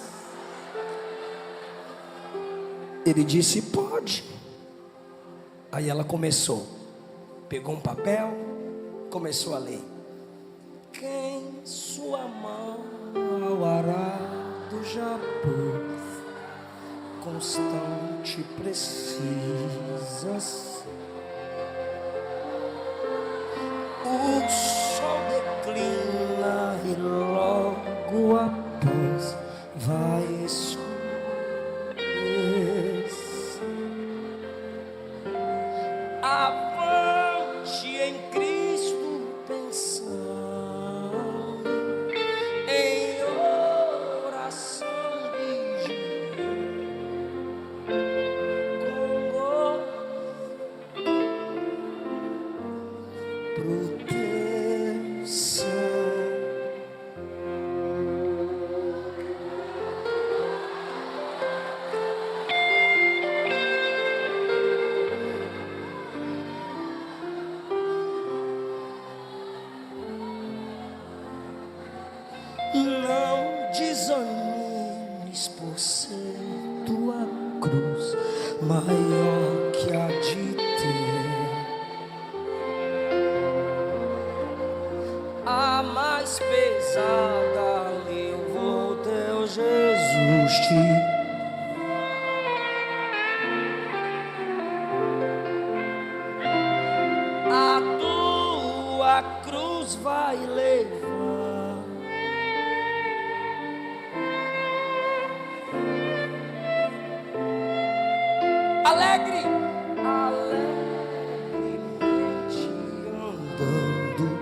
Ele disse: pode. Aí ela começou, pegou um papel, começou a ler. Quem sua mão ao arado já pôs, constante precisas. O sol declina e logo após vai escurecer. Avante em Cristo pensando, em oração vigiando, com proteção. Não desanimes por ser tua cruz maior que a de ter. A mais pesada levou teu Jesus te. A tua cruz vai levar. Alegre, alegremente andando.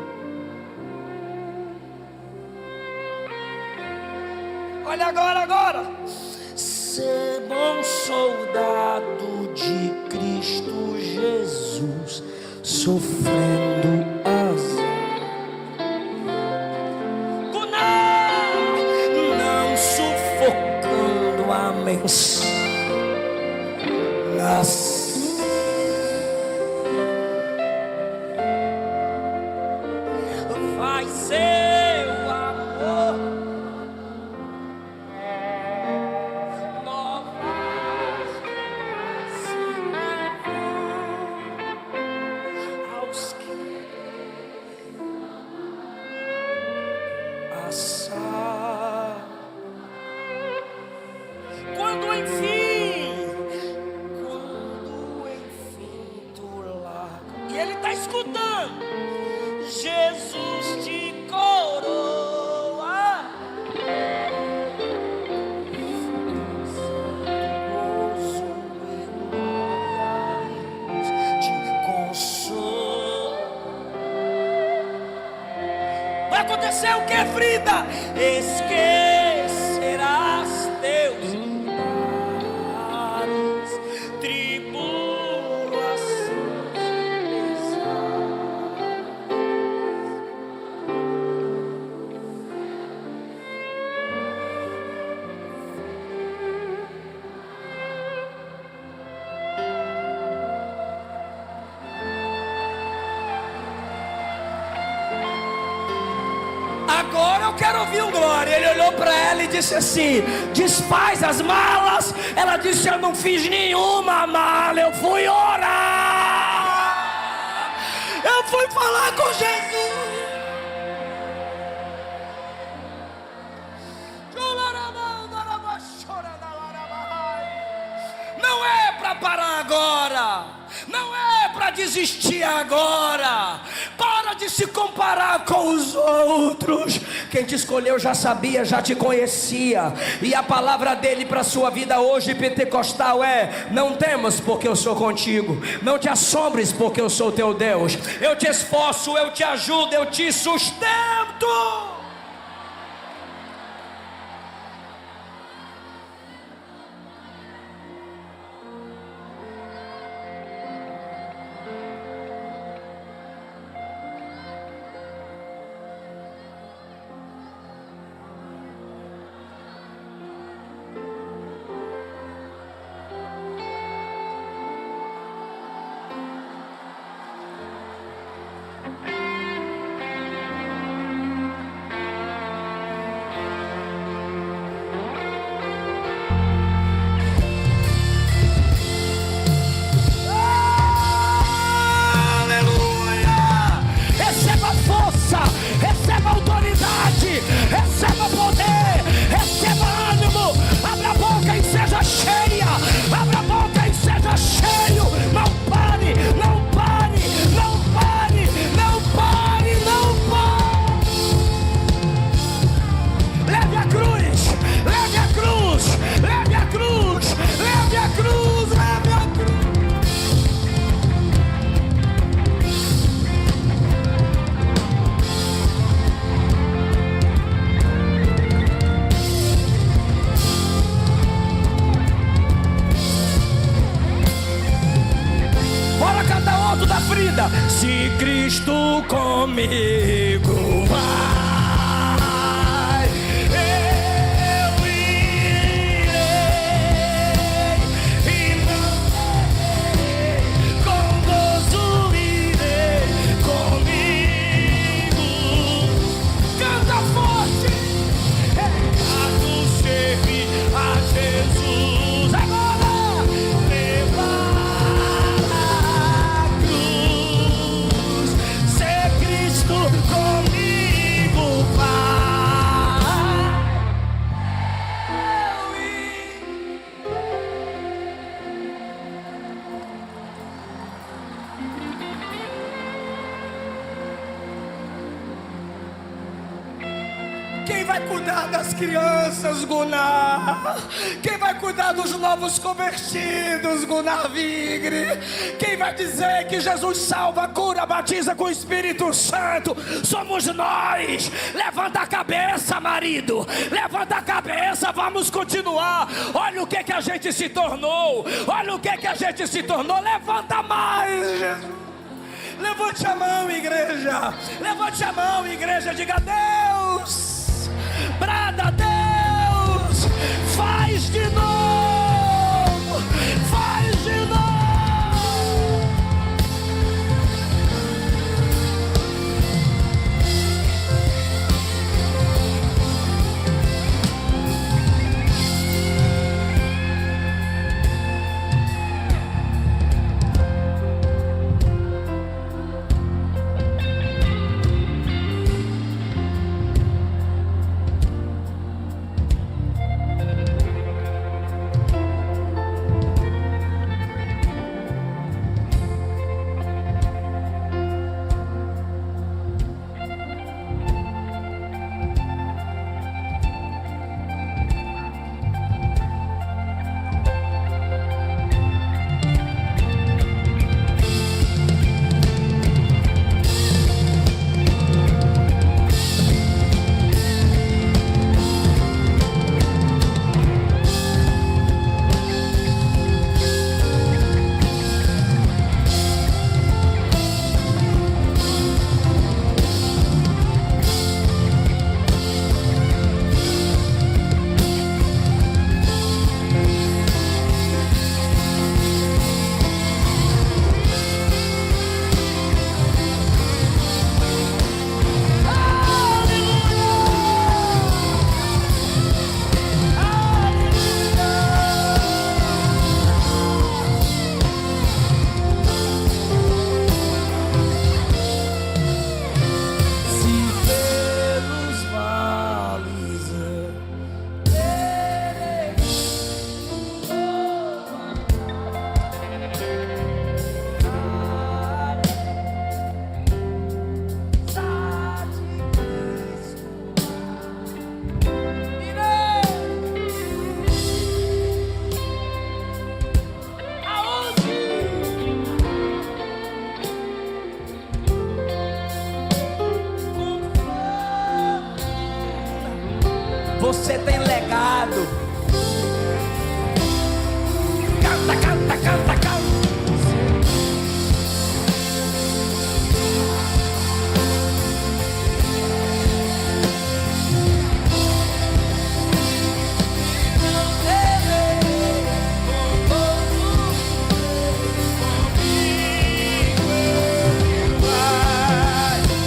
Olha agora. Ser bom soldado de Cristo Jesus, sofrendo as. Não sufocando a mensagem. Vai ser o amor, novas aos que assar. Quando enfim e ele está escutando, Jesus te coroa, te consola. Vai acontecer o que, Frida? Esquecerás teus males, tribulações pesadas. Eu quero ouvir um glória. Ele olhou para ela e disse assim: desfaz as malas. Ela disse: eu não fiz nenhuma mala, eu fui orar, eu fui falar com Jesus. Não é para parar agora, não é para desistir agora. Para de se comparar com os outros. Quem te escolheu já sabia, já te conhecia. E a palavra dele para a sua vida hoje, pentecostal, é: não temas, porque eu sou contigo. Não te assombres, porque eu sou teu Deus. Eu te esforço, eu te ajudo, eu te sustento. Receba autoridade, receba poder, receba ânimo. Abra a boca e seja cheia, abra a boca e seja cheio. Não pare, não pare, não pare, não pare, não pare. Leve a cruz, leve a cruz, leve a cruz, leve a cruz, leve a cruz. Da Frida. Se Cristo comigo vai, eu irei e não temerei, com gozo irei comigo. Canta forte, quero servir a Jesus agora. Comigo vai. Quem vai cuidar das crianças, Gunnar? Quem vai cuidar dos novos convertidos, Gunnar Vigre? Quem vai dizer que Jesus salva, cura, batiza com o Espírito Santo? Somos nós. Levanta a cabeça, marido, levanta a cabeça, vamos continuar. Olha o que a gente se tornou, olha o que a gente se tornou. Levanta mais, Jesus. Levante a mão, igreja, levante a mão, igreja, diga: Deus, brada, Deus, faz de novo, faz de novo. você tem legado. Canta, canta, canta, canta.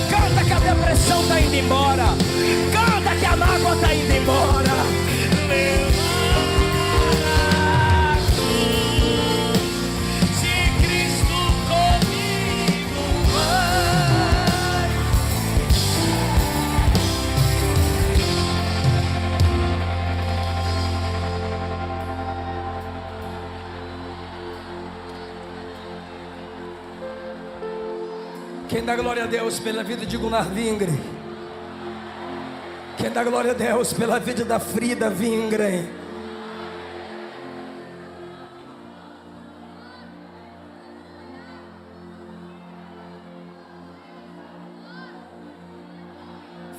Canta que a depressão está indo embora. Canta que a mágoa está indo embora. Quem dá glória a Deus pela vida de Gunnar Wingren? Quem dá glória a Deus pela vida da Frida Wingren?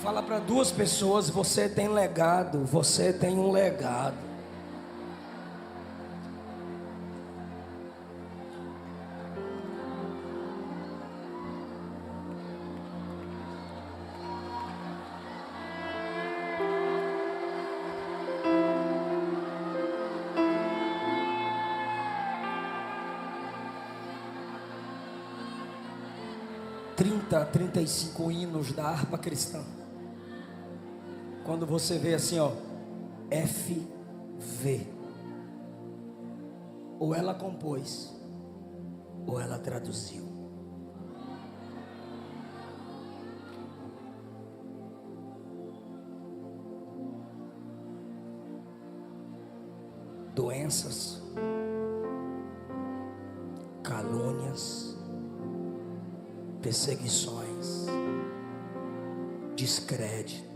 Fala para duas pessoas: você tem legado, você tem um legado. A 35 hinos da harpa cristã. Quando você vê assim, ó, FV, ou ela compôs, ou ela traduziu. Doenças, calúnias, perseguições, descrédito.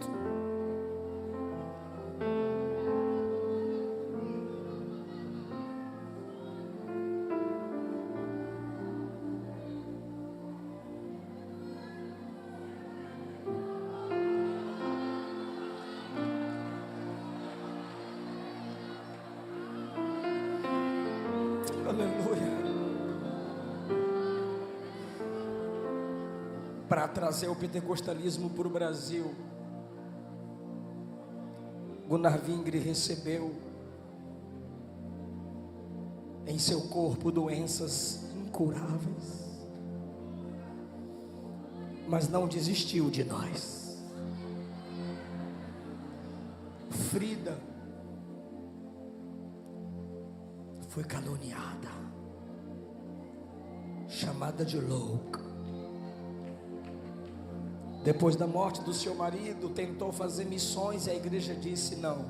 Aleluia. Para trazer o pentecostalismo para o Brasil, Gunnar Wingren recebeu em seu corpo doenças incuráveis, mas não desistiu de nós. Frida foi caluniada, chamada de louca. Depois da morte do seu marido, tentou fazer missões e a igreja disse: não,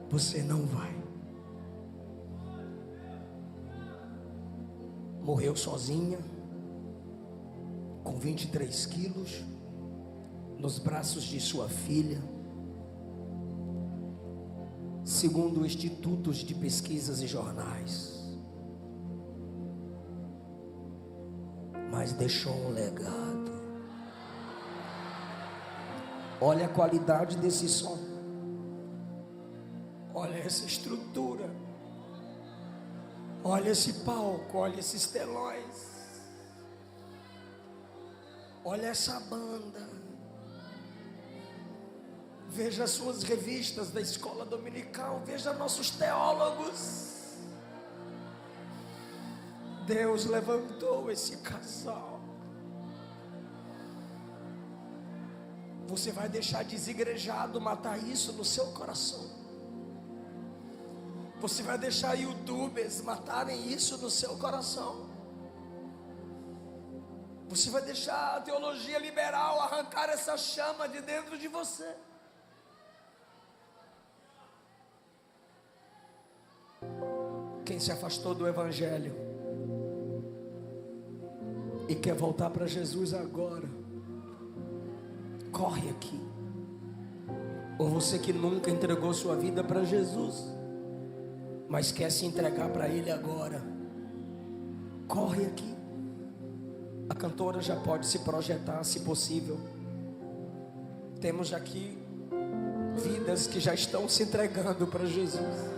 você não vai. Morreu sozinha, com 23 quilos, nos braços de sua filha, segundo institutos de pesquisas e jornais. Mas deixou um legado. Olha a qualidade desse som. Olha essa estrutura. Olha esse palco, olha esses telões. Olha essa banda. Veja as suas revistas da escola dominical. Veja nossos teólogos. Deus levantou esse casal. Você vai deixar desigrejado matar isso no seu coração? Você vai deixar youtubers matarem isso no seu coração? Você vai deixar a teologia liberal arrancar essa chama de dentro de você? Quem se afastou do evangelho e quer voltar para Jesus agora, corre aqui. Ou você que nunca entregou sua vida para Jesus, mas quer se entregar para Ele agora, corre aqui. A cantora já pode se projetar, se possível. Temos aqui Vidas que já estão se entregando para Jesus.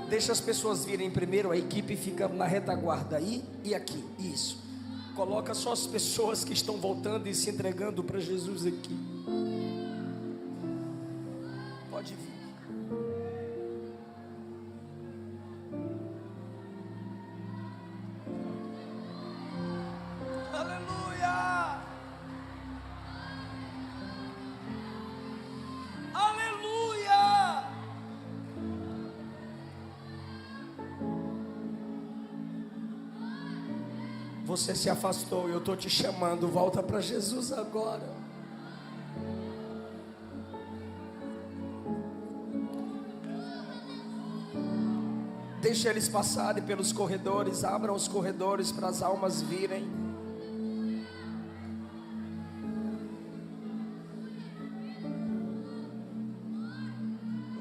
Deixa as pessoas virem primeiro, a equipe fica na retaguarda aí e aqui, isso. Coloca só as pessoas que estão voltando e se entregando para Jesus aqui. Pode vir. Aleluia! Aleluia! Você se afastou, eu estou te chamando, volta para Jesus agora. Deixa eles passarem pelos corredores, abram os corredores para as almas virem.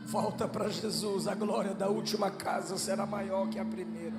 Volta para Jesus, a glória da última casa será maior que a primeira.